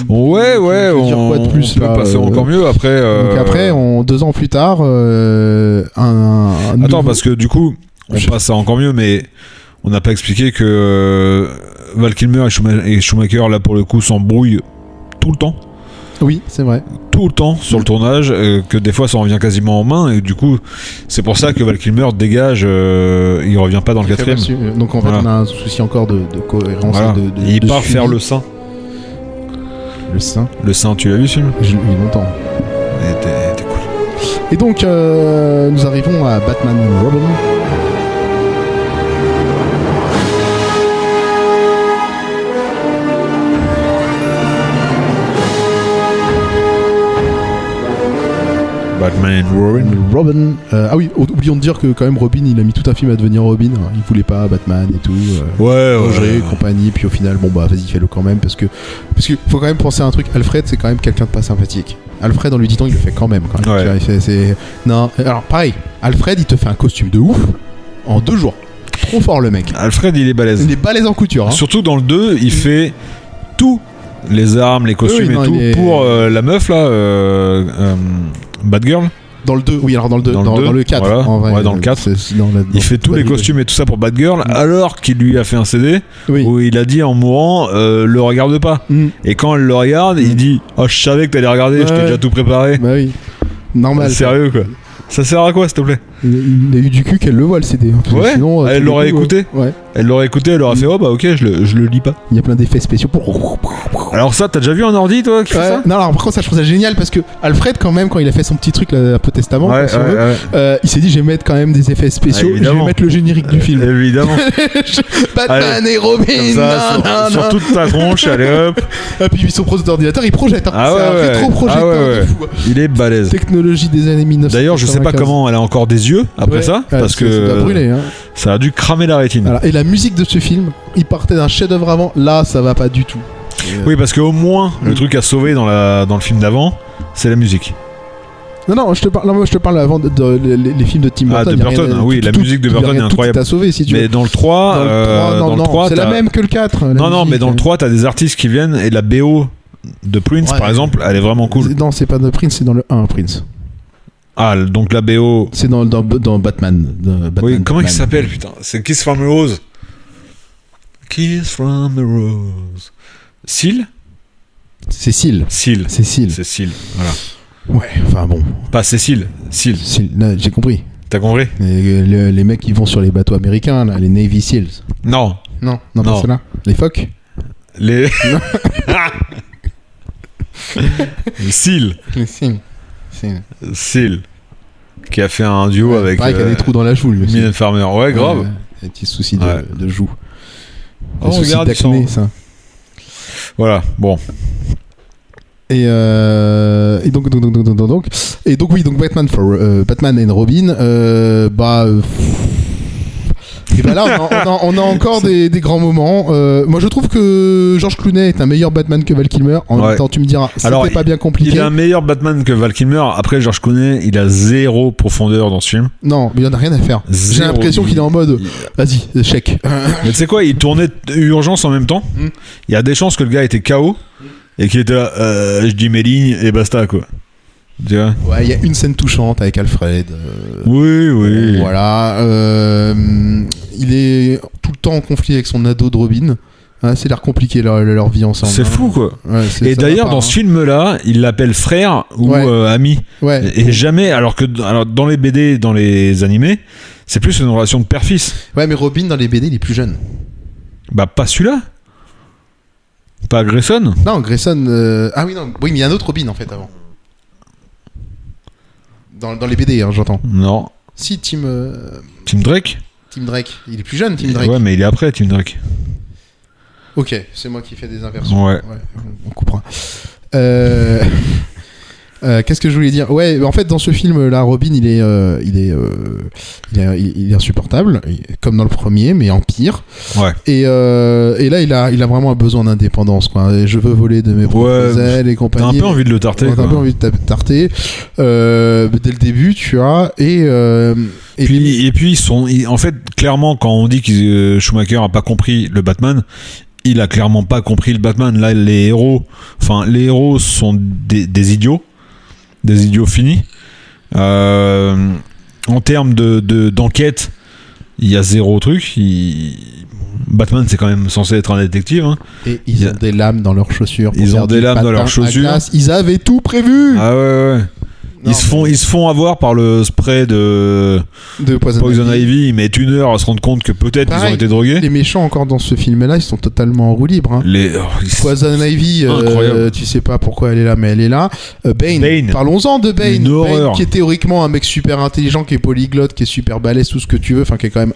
Ouais, on peut passer encore mieux. Après. Donc après, 2 ans plus tard, Attends, parce que du coup, on passe à encore mieux, mais on n'a pas expliqué que Val Kilmer et Schumacher, là pour le coup, s'embrouillent tout le temps. Oui, c'est vrai. Tout le temps sur le tournage, que des fois ça en vient quasiment en main, et du coup, c'est pour ça que Val Kilmer dégage, il revient pas dans le 4ème. Donc en fait, on a un souci encore de cohérence. Voilà. Et il part faire le sein. Le sein. Le sein, tu l'as vu celui-là? J'ai vu longtemps. Et t'es cool. Et donc, nous arrivons à Batman Robin. Batman Robin. Ah oui, oublions de dire que quand même Robin, il a mis tout un film à devenir Robin. Il voulait pas Batman et tout. Ouais. Compagnie. Puis au final, bon bah vas-y, fais-le quand même parce que faut quand même penser à un truc. Alfred, c'est quand même quelqu'un de pas sympathique. Alfred, en lui disant, il le fait quand même. Ouais. Non. Alors pareil, Alfred, il te fait un costume de ouf en 2 jours. Trop fort le mec. Alfred, il est balèze. Il est balèze en couture. Hein. Surtout dans le 2, il fait tout. Les armes, les costumes Oui, non, et tout. il est- Pour la meuf, là, Batgirl. Dans le 2, oui, alors dans le 2, Dans le dans, 2, dans le 4. voilà. En vrai, Ouais, dans le 4. Il fait tous les costumes et tout ça pour Batgirl, alors qu'il lui a fait un CD Oui. où il a dit en mourant le regarde pas. Mm. Et quand elle le regarde, il dit oh, je savais que t'allais regarder, je t'ai Ouais. déjà tout préparé. Bah oui. Normal. Sérieux quoi. Ça sert à quoi s'il te plaît? Il a eu du cul qu'elle le voit le CD. Parce que Ouais, sinon, elle tous les l'aurait coups, écouté. Ouais. Elle l'aurait écouté, elle aurait fait oh bah ok, je le lis pas. Il y a plein d'effets spéciaux. Alors ça, t'as déjà vu un ordi toi qui fait Ouais. ça? Non, alors par contre, ça je trouve ça génial parce que Alfred, quand même, quand il a fait son petit truc là, un peu testament, Ouais, si on ouais, veut, ouais. il s'est dit je vais mettre quand même des effets spéciaux, Ah, je évidemment. vais mettre le générique du film. Évidemment. Batman et Robin. Comme ça, sur toute ta tronche, allez hop. Et puis son processeur d'ordinateur, il projette. Hein. Ah c'est un ouais, rétro-projecteur ah ouais, de ouais. fou. Il est balèze. Technologie des années 1995. D'ailleurs, je sais pas comment elle a encore des yeux après Ouais. ça, Ouais, parce ça doit que brûler, hein. ça a dû cramer la rétine. Voilà. Et la musique de ce film, il partait d'un chef-d'œuvre avant. Là, ça va pas du tout. Oui, parce qu'au moins, le truc à sauver dans le film d'avant, c'est la musique. Non, je te parle avant les films de Tim Ah, Burton. de y a rien Burton, à- oui, la musique de Burton est incroyable. Tout est à sauver si tu Mais veux. dans le 3, Dans le 3, c'est la même que le 4. la Non, mais musique. dans le 3, t'as des artistes qui viennent et la BO de Prince, Ouais. par exemple, elle est vraiment cool. Non, c'est pas de Prince, c'est dans le 1, Prince. Ah, donc la BO. C'est dans Batman. Oui, comment il Batman. s'appelle, putain? C'est Kiss from a Rose. Kiss from a Rose. Seal? Cécile. Seal. Cécile. C'est Seal, voilà. Ouais, enfin bon. Pas Cécile, Seal. Là, j'ai compris. T'as compris? Les mecs qui vont sur les bateaux américains, là, les Navy Seals. Non. Non, Non. pas ceux-là. Les phoques. Les. Seal. Les Seals. Seal. Qui a fait un duo avec. Pareil qu'il y a des trous dans la joue, lui aussi. Mylène Farmer. Ouais, grave. Des petits soucis Ouais. de joue. Oh, Des soucis regarde, ils d'acné, sont- ça. Voilà, bon. Et donc oui, donc Batman and Robin, et bah là on a encore des grands moments. Moi je trouve que George Clooney est un meilleur Batman que Val Kilmer. En Ouais. même temps tu me diras, Alors, c'était pas bien compliqué. Il est un meilleur Batman que Val Kilmer. Après, George Clooney, il a zéro profondeur dans ce film. Non, mais il en a rien à faire. J'ai Zéro. l'impression qu'il est en mode, vas-y, chèque. Mais tu sais quoi, il tournait Urgence en même temps. Mm. Il y a des chances que le gars était KO et qu'il était là, je dis mes lignes et basta quoi. Tu vois? Ouais, il y a une scène touchante avec Alfred. Oui. Voilà. Il est tout le temps en conflit avec son ado de Robin. Hein, c'est l'air compliqué leur vie ensemble. C'est hein. fou quoi. Ouais, Et ça d'ailleurs, va pas, dans ce film-là, il l'appelle frère ou Ouais. ami. Ouais. Et jamais, alors dans les BD, dans les animés, c'est plus une relation de père-fils. Ouais, mais Robin dans les BD, il est plus jeune. Bah, pas celui-là. Pas Grayson. Non, Grayson. Ah oui, non. Oui, mais il y a un autre Robin en fait avant. Dans les BD, hein, j'entends. Non. Si, Tim Drake. Drake. Il est plus jeune, Tim Drake. Ouais, mais il est après, Tim Drake. Ok, c'est moi qui fais des inversions. Ouais. On coupera. Qu'est-ce que je voulais dire? Ouais, en fait, dans ce film-là, Robin, il est insupportable, comme dans le premier, mais en pire. Ouais. Et là, il a vraiment un besoin d'indépendance, quoi. Et je veux voler de mes propres ailes et T'as compagnie. un peu envie de le tarter. T'as un quoi. peu envie de tarter. Dès le début, tu vois. Et puis en fait, clairement, quand on dit que Schumacher a pas compris le Batman, il a clairement pas compris le Batman. Là, les héros sont des idiots finis. En termes d'enquête, il y a zéro truc. Batman, c'est quand même censé être un détective. Hein. Et ils ont des lames dans leurs chaussures. Ils ont des lames dans leurs chaussures. Ils avaient tout prévu. Ah ouais. Non, Ils se font avoir par le spray de Poison Ivy. Ils mettent 1 heure à se rendre compte que peut-être ils ont été drogués. Les méchants encore dans ce film-là, ils sont totalement en roue libre. Hein. Poison Ivy, tu sais pas pourquoi elle est là, mais elle est là. Bane. Parlons-en de Bane. Une horreur. Qui est théoriquement un mec super intelligent, qui est polyglotte, qui est super balèze, tout ce que tu veux, enfin qui est quand même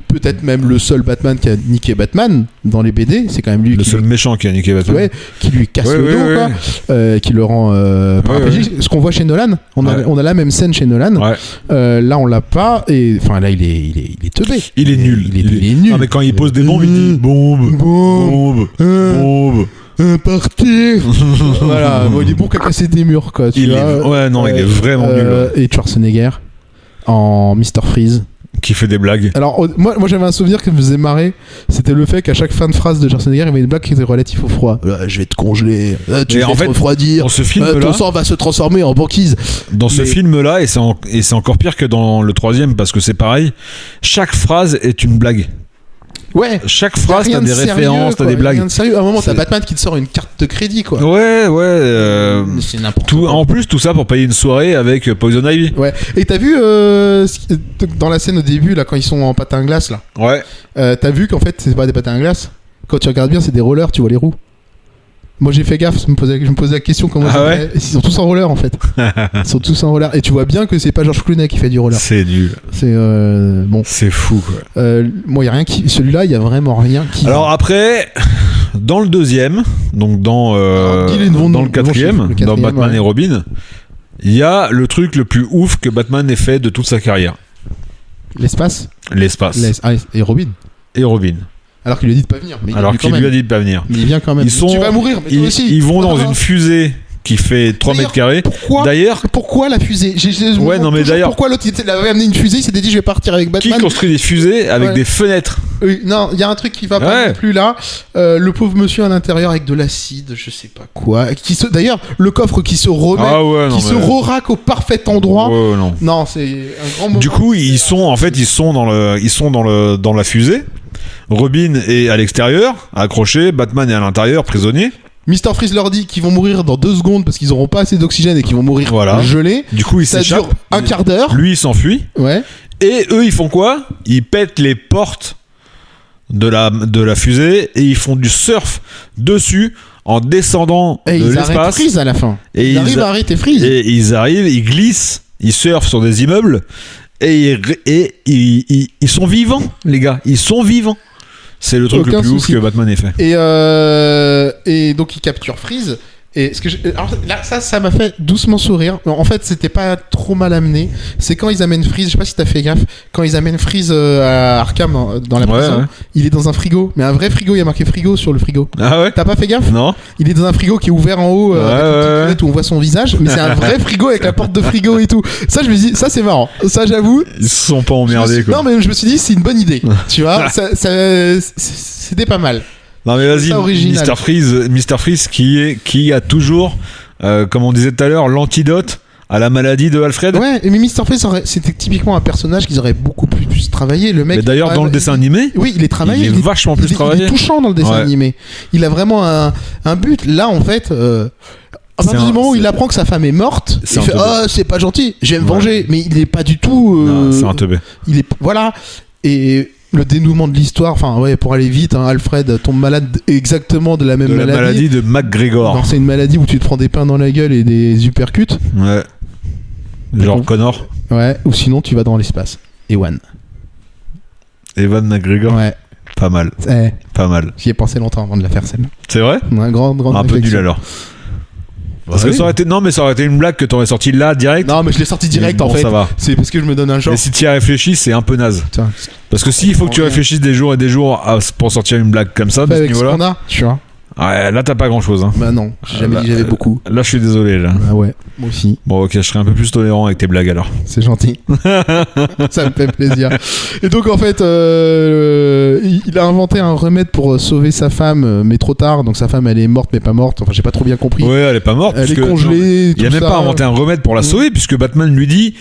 peut-être même le seul Batman qui a niqué Batman dans les BD. C'est quand même lui le seul méchant qui a niqué Batman. Qui lui casse le dos, quoi. Qui le rend paraplégique. Ce qu'on voit chez Nolan, on a la même scène chez Nolan. Ouais. Là, on l'a pas. Et enfin, là, il est teubé. Il est nul. Il est nul. Non, mais quand il pose des bombes, il dit bombe. Partir. Voilà. Bon, il est bon qu'à casser des murs, quoi. Tu vois. Il est vraiment nul. Et Schwarzenegger en Mr. Freeze. qui fait des blagues. Alors, moi j'avais un souvenir qui me faisait marrer. C'était le fait qu'à chaque fin de phrase de Schwarzenegger, il y avait une blague qui était relative au froid. Je vais te congeler, tu Mais vas en te fait, refroidir, dans ce film-là, ton sang va se transformer en banquise. Dans ce Mais- film-là, et c'est encore pire que dans le troisième, parce que c'est pareil, chaque phrase est une blague. Ouais. Chaque Y a phrase, rien t'as de des sérieux, références, t'as quoi. des blagues. Rien de sérieux. À un moment, t'as C'est- Batman qui te sort une carte de crédit, quoi. Ouais. C'est n'importe Tout, quoi. en plus, tout ça pour payer une soirée avec Poison Ivy. Ouais. Et t'as vu dans la scène au début, là, quand ils sont en patin à glace, là, Ouais. t'as vu qu'en fait, c'est pas des patins à glace. Quand tu regardes bien, c'est des rollers, tu vois les roues. Moi j'ai fait gaffe, je me posais la question comment Ah ça ouais fait. Ils sont tous en roller en fait. Ils sont tous en roller. Et tu vois bien que c'est pas George Clooney qui fait du roller. C'est nul. C'est bon. C'est fou, quoi. Moi y a rien qui. Celui-là, il y a vraiment rien qui. Alors après, dans le deuxième, donc dans dis les noms, le le quatrième, quatrième, dans Batman ouais. et Robin, il y a le truc le plus ouf que Batman ait fait de toute sa carrière. L'espace. L'espace. Et Robin. Et Robin. Alors qu'il lui a dit de pas venir. Mais Alors il qu'il lui a dit de pas venir. Mais il vient quand même. Ils sont, Tu vas mourir, mais toi aussi. ils vont dans Ah. une fusée qui fait 3 D'ailleurs, mètres carrés. Pourquoi D'ailleurs, Pourquoi la fusée Ouais, non, mais d'ailleurs- Pourquoi l'autre il avait amené une fusée, il s'était dit je vais partir avec qui Batman. construit des fusées avec Ouais. des fenêtres? Oui, non, il y a un truc qui va pas Ouais. non plus là. Le pauvre monsieur à l'intérieur avec de l'acide, je sais pas quoi. D'ailleurs, le coffre qui se remet, Ah ouais, non, qui se mais- re-rack au parfait endroit. Ouais, non. Non, c'est un grand moment. Du coup, ils sont dans la fusée. Robin est à l'extérieur, accroché. Batman est à l'intérieur, prisonnier. Mr. Freeze leur dit qu'ils vont mourir dans 2 secondes parce qu'ils auront pas assez d'oxygène et qu'ils vont mourir Voilà. gelés. Du coup, il Ça s'échappe. dure un quart d'heure. Lui, il s'enfuit. Ouais. Et eux, ils font quoi? Ils pètent les portes de la fusée et ils font du surf dessus en descendant Et de ils arrêtent l'espace. Freeze à la fin. Et Ils arrivent à arrêter Freeze. Et ils arrivent, ils glissent, ils surfent sur des immeubles et ils sont vivants, les gars. Ils sont vivants. C'est le truc Aucun le plus souci. ouf que Batman ait fait. Et donc il capture Freeze. Et alors là, ça m'a fait doucement sourire. En fait, c'était pas trop mal amené. C'est quand ils amènent Freeze, je sais pas si t'as fait gaffe, quand ils amènent Freeze à Arkham dans la Ouais, prison, ouais. il est dans un frigo. Mais un vrai frigo, il y a marqué frigo sur le frigo. Ah ouais? T'as pas fait gaffe? Non? Il est dans un frigo qui est ouvert en haut, avec une petite ouais. fenêtre où on voit son visage. Mais c'est un vrai frigo avec la porte de frigo et tout. Ça, je me dis, ça c'est marrant. Ça, j'avoue. Ils se sont pas Je me emmerdés, suis- quoi. Non, mais je me suis dit, c'est une bonne idée. Tu vois, c'était pas mal. Non mais vas-y, ça original. Mr. Freeze qui a toujours, comme on disait tout à l'heure, l'antidote à la maladie de Alfred. Ouais, mais Mr. Freeze, c'était typiquement un personnage qu'ils auraient beaucoup plus travaillé. Le mec. Mais d'ailleurs, dans le dessin animé, Oui, il est travaillé. il est vachement plus il travaillé. est touchant dans le dessin Ouais. animé. Il a vraiment un but. Là, en fait. À C'est partir du un- moment où c'est- il apprend que sa femme est morte, C'est il un fait teubé. ah c'est pas gentil, je vais me Ouais. venger, mais il est pas du tout. Non, c'est un teubé. Il est voilà et le dénouement de l'histoire, enfin ouais pour aller vite, hein, Alfred tombe malade exactement de la même De la maladie de Non, McGregor. c'est une maladie où tu te prends des pains dans la gueule et des uppercuts. Ouais. Genre Bon. Connor. Ouais, ou sinon tu vas dans l'espace. Ewan. Evan McGregor. Ouais. Pas mal. Pas mal. J'y ai pensé longtemps avant de la faire celle. C'est vrai? Ouais, grande Un peu nul réflexion. alors. Parce Ah que oui. ça aurait été, non mais ça aurait été une blague que t'aurais sorti là direct. Non, mais je l'ai sorti direct Mais bon, en fait. ça va. C'est parce que je me donne un genre. Mais si tu y réfléchis, c'est un peu naze. Tiens, Parce que s'il faut que tu Ouais. réfléchisses des jours et des jours pour sortir une blague comme ça, de ce avec ce qu'on niveau-là, a, tu vois. ouais, là t'as pas grand-chose. Hein. Bah non, j'ai jamais Là, dit j'avais beaucoup. Là je suis désolé. Là. Ah ouais, moi aussi, Bon ok, je serai un peu plus tolérant avec tes blagues alors. c'est gentil. Ça me fait plaisir. Et donc en fait, il a inventé un remède pour sauver sa femme, mais trop tard. Donc sa femme, elle est morte, mais pas morte. Enfin, j'ai pas trop bien compris. Ouais, elle est pas morte. Elle est puisque- congelée. Il a tout même ça. pas inventé un remède pour la sauver, puisque Batman lui dit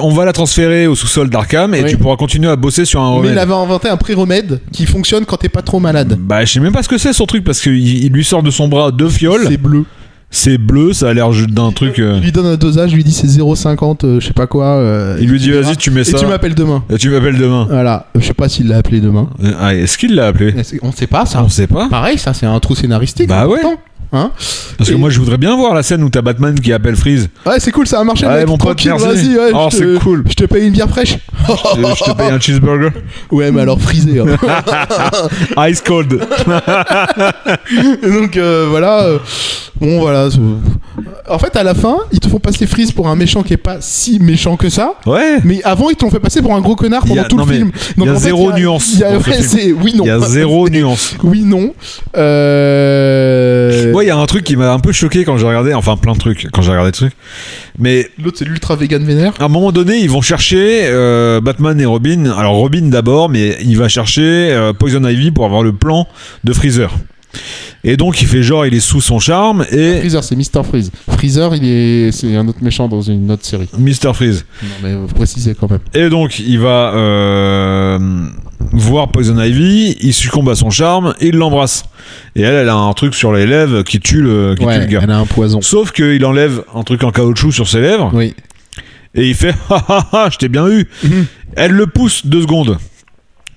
on va la transférer au sous-sol d'Arkham et Oui. tu pourras continuer à bosser sur un Mais remède. il avait inventé un pré-remède qui fonctionne quand t'es pas trop malade. Bah, je sais même pas ce que c'est son truc, parce qu'il il lui sort de son bras 2 fioles. C'est bleu. C'est bleu, ça a l'air d'un truc. Il lui donne un dosage, lui dit c'est 0,50, je sais pas quoi. Il lui dit verras. vas-y, tu mets Et ça. tu m'appelles demain. Et tu m'appelles demain. Voilà, je sais pas s'il l'a appelé demain. Ah, est-ce qu'il l'a appelé? On sait pas ça. On sait pas. Pareil, ça c'est un trou scénaristique. Bah ouais. important, Hein Parce que Et- moi je voudrais bien voir la scène où t'as Batman qui appelle Freeze. Ouais, c'est cool, ça a marché. Ouais, mec, mon pote, tranquille, merci. vas-y, ouais, Oh, je c'est te- cool. Je te paye une bière fraîche. Je te paye un cheeseburger. Ouais, mais alors frisé. Hein. Ice cold. Et donc voilà. Bon, voilà. En fait, à la fin, ils te font passer Freeze pour un méchant qui est pas si méchant que ça. Ouais. Mais avant, ils te l'ont fait passer pour un gros connard Il y pendant a- tout non, le mais film. il y a en fait, zéro nuance dans ce ouais, film. c'est oui non. Il y a zéro nuance. Oui non. Ouais, il y a un truc qui m'a un peu choqué quand j'ai regardé, enfin plein de trucs quand j'ai regardé le truc. Mais L'autre, c'est l'ultra vegan vénère. à un moment donné, ils vont chercher Batman et Robin. Alors Robin d'abord, mais il va chercher Poison Ivy pour avoir le plan de Freezer. Et donc il fait genre il est sous son charme et Freezer, c'est Mr. Freeze. Freezer, c'est un autre méchant dans une autre série. Mr. Freeze. Non, mais vous précisez quand même. Et donc il va voir Poison Ivy, il succombe à son charme et il l'embrasse. Et elle a un truc sur les lèvres qui tue le gars. Elle a un poison. Sauf qu'il enlève un truc en caoutchouc sur ses lèvres Oui. et il fait ha ha ha, je t'ai bien eu. Elle le pousse 2 secondes.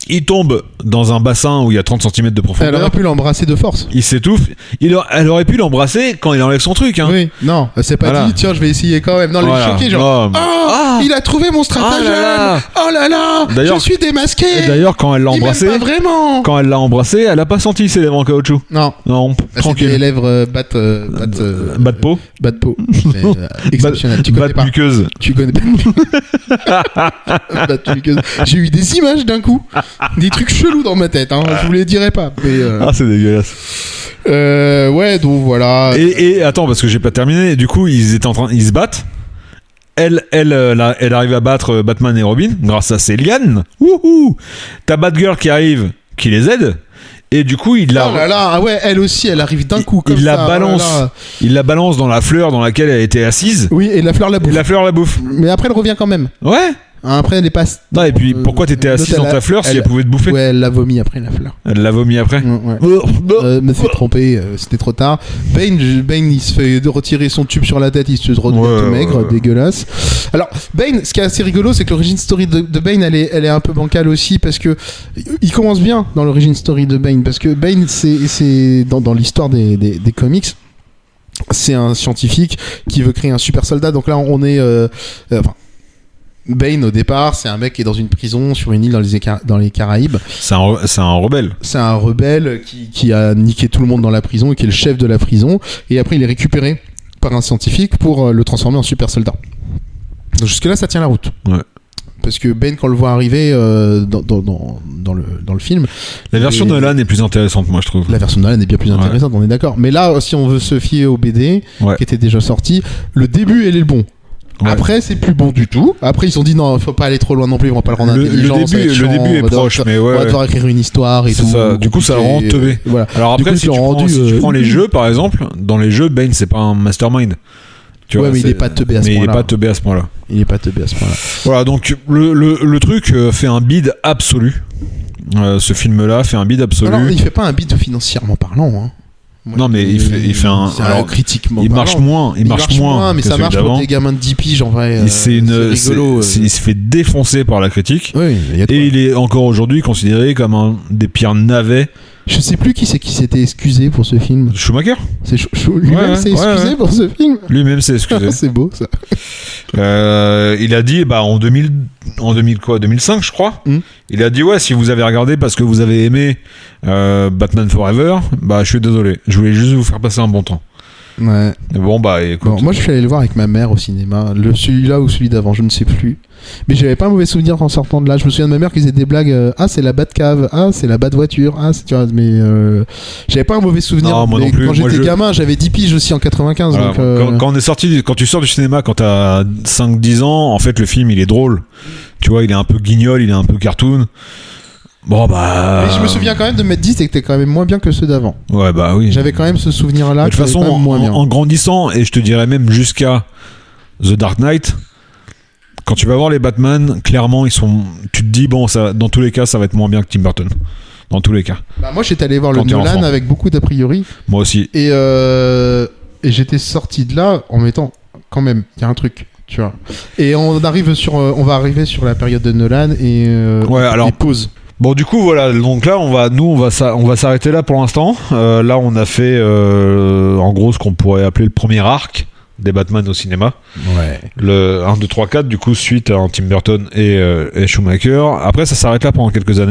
Il tombe dans un bassin où il y a 30 cm de Elle profondeur. aurait pu l'embrasser de force. Il s'étouffe. Elle aurait pu l'embrasser quand il enlève son truc. Hein. Oui, non, c'est pas Voilà. dit, tiens, je vais essayer quand même. Non, Voilà. il est choqué, genre. Non, mais- Oh, il a trouvé mon stratagème. là là. Oh là là, D'ailleurs- je suis démasqué. Et d'ailleurs, quand elle l'a Il m'aime embrassé, pas vraiment. quand elle l'a embrassé, elle a pas senti ses lèvres en caoutchouc. Non, Non, c'était les tranquille. lèvres Bas de peau, bas de peau. Mais, exceptionnel. Tu bas connais de pas. muqueuse. Tu connais pas. Bas de muqueuse. J'ai eu des images d'un coup, des trucs chelous dans ma tête. Hein. Je vous les dirais pas. Mais Ah, c'est dégueulasse. ouais, donc voilà. Et attends, parce que j'ai pas terminé. Du coup, ils se battent. Elle arrive à battre Batman et Robin grâce à ses lianes. Wouhou! T'as Batgirl qui arrive, qui les aide. Et du coup, il la, Oh là là, ah ouais, elle aussi, elle arrive d'un coup comme il la ça. balance. Oh là là. Il la balance dans la fleur dans laquelle elle était assise. Oui, et la fleur la Et bouffe. la fleur la bouffe. Mais après, elle revient quand même. Ouais. Hein, après, elle est pas. Non, et puis pourquoi t'étais assise dans ta fleur si elle pouvait te bouffer? Ouais, elle l'a vomi après la fleur. Elle l'a vomi après. Ouais. Me suis trompé, c'était trop tard. Bane, il se fait retirer son tube sur la tête, il se redevient tout maigre, dégueulasse. Alors, Bane, ce qui est assez rigolo, c'est que l'origin story de Bane, elle est un peu bancale aussi, parce que il commence bien dans l'origin story de Bane, parce que Bane, c'est dans l'histoire des comics. C'est un scientifique qui veut créer un super soldat. Donc là, on est. Bane, au départ, c'est un mec qui est dans une prison sur une île dans les Caraïbes. C'est un rebelle. C'est un rebelle qui a niqué tout le monde dans la prison et qui est le chef de la prison. Et après, il est récupéré par un scientifique pour le transformer en super soldat. Donc jusque-là, ça tient la route. Ouais. Parce que Bane, quand on le voit arriver dans le film... La version de Nolan est plus intéressante, moi, je trouve. La version de Nolan est bien plus intéressante, on est d'accord. Mais là, si on veut se fier au BD, qui était déjà sorti, le début, elle est le bon. Ouais. Après, c'est plus bon du tout. Après, ils se sont dit non, il faut pas aller trop loin non plus, on va pas le rendre intelligent. Le début est proche, mais ouais. On va devoir écrire une histoire et tout. Ça. Du coup, ça le rend teubé. Voilà. Alors après, si tu prends les jeux, par exemple, dans les jeux, Bane, c'est pas un mastermind. Tu vois, mais il est pas teubé à ce point-là. Mais il est pas teubé à ce point-là. Il est pas teubé à ce point-là. Voilà, donc le truc fait un bid absolu. Ce film-là fait un bid absolu. Alors, il fait pas un bid financièrement parlant, hein. Moi, non, mais il fait un. Alors, critiquement il marche moins. Il marche moins. Mais ça marche pour des gamins de 10 piges en vrai. C'est rigolo. Il se fait défoncer par la critique. Oui, et il est encore aujourd'hui considéré comme un des pires navets. Je sais plus qui c'est qui s'était excusé pour ce film. Schumacher. C'est lui-même s'est excusé pour ce film. Lui-même s'est excusé. C'est beau ça. Il a dit en 2005 je crois. Il a dit si vous avez regardé parce que vous avez aimé Batman Forever, je suis désolé. Je voulais juste vous faire passer un bon temps. Ouais. Bon écoute. Bon, moi je suis allé le voir avec ma mère au cinéma, celui-là ou celui d'avant, je ne sais plus. Mais j'avais pas un mauvais souvenir en sortant de là. Je me souviens de ma mère qui faisait des blagues. C'est la Batcave. C'est la Batvoiture. Tu vois, mais j'avais pas un mauvais souvenir. Non, moi non plus. Quand j'étais gamin, j'avais 10 piges aussi en 95. Voilà, donc, quand tu sors du cinéma quand t'as 5-10 ans, en fait le film il est drôle. Tu vois, il est un peu guignol, il est un peu cartoon. Bon Mais je me souviens quand même de m'être dit que c'était quand même moins bien que ceux d'avant. Ouais oui. J'avais quand même ce souvenir là. De toute façon, en grandissant, et je te dirais même jusqu'à The Dark Knight, quand tu vas voir les Batman, clairement tu te dis ça, dans tous les cas ça va être moins bien que Tim Burton. Dans tous les cas. Moi j'étais allé voir le Nolan avec beaucoup d'a priori. Moi aussi. Et j'étais sorti de là en mettant quand même, il y a un truc. Tu vois. Et on va arriver sur la période de Nolan et les pauses. Bon du coup voilà, donc là on va s'arrêter là pour l'instant. Là on a fait en gros ce qu'on pourrait appeler le premier arc des Batman au cinéma. Ouais. Le 1, 2, 3, 4 du coup suite à Tim Burton et Schumacher. Après ça s'arrête là pendant quelques années.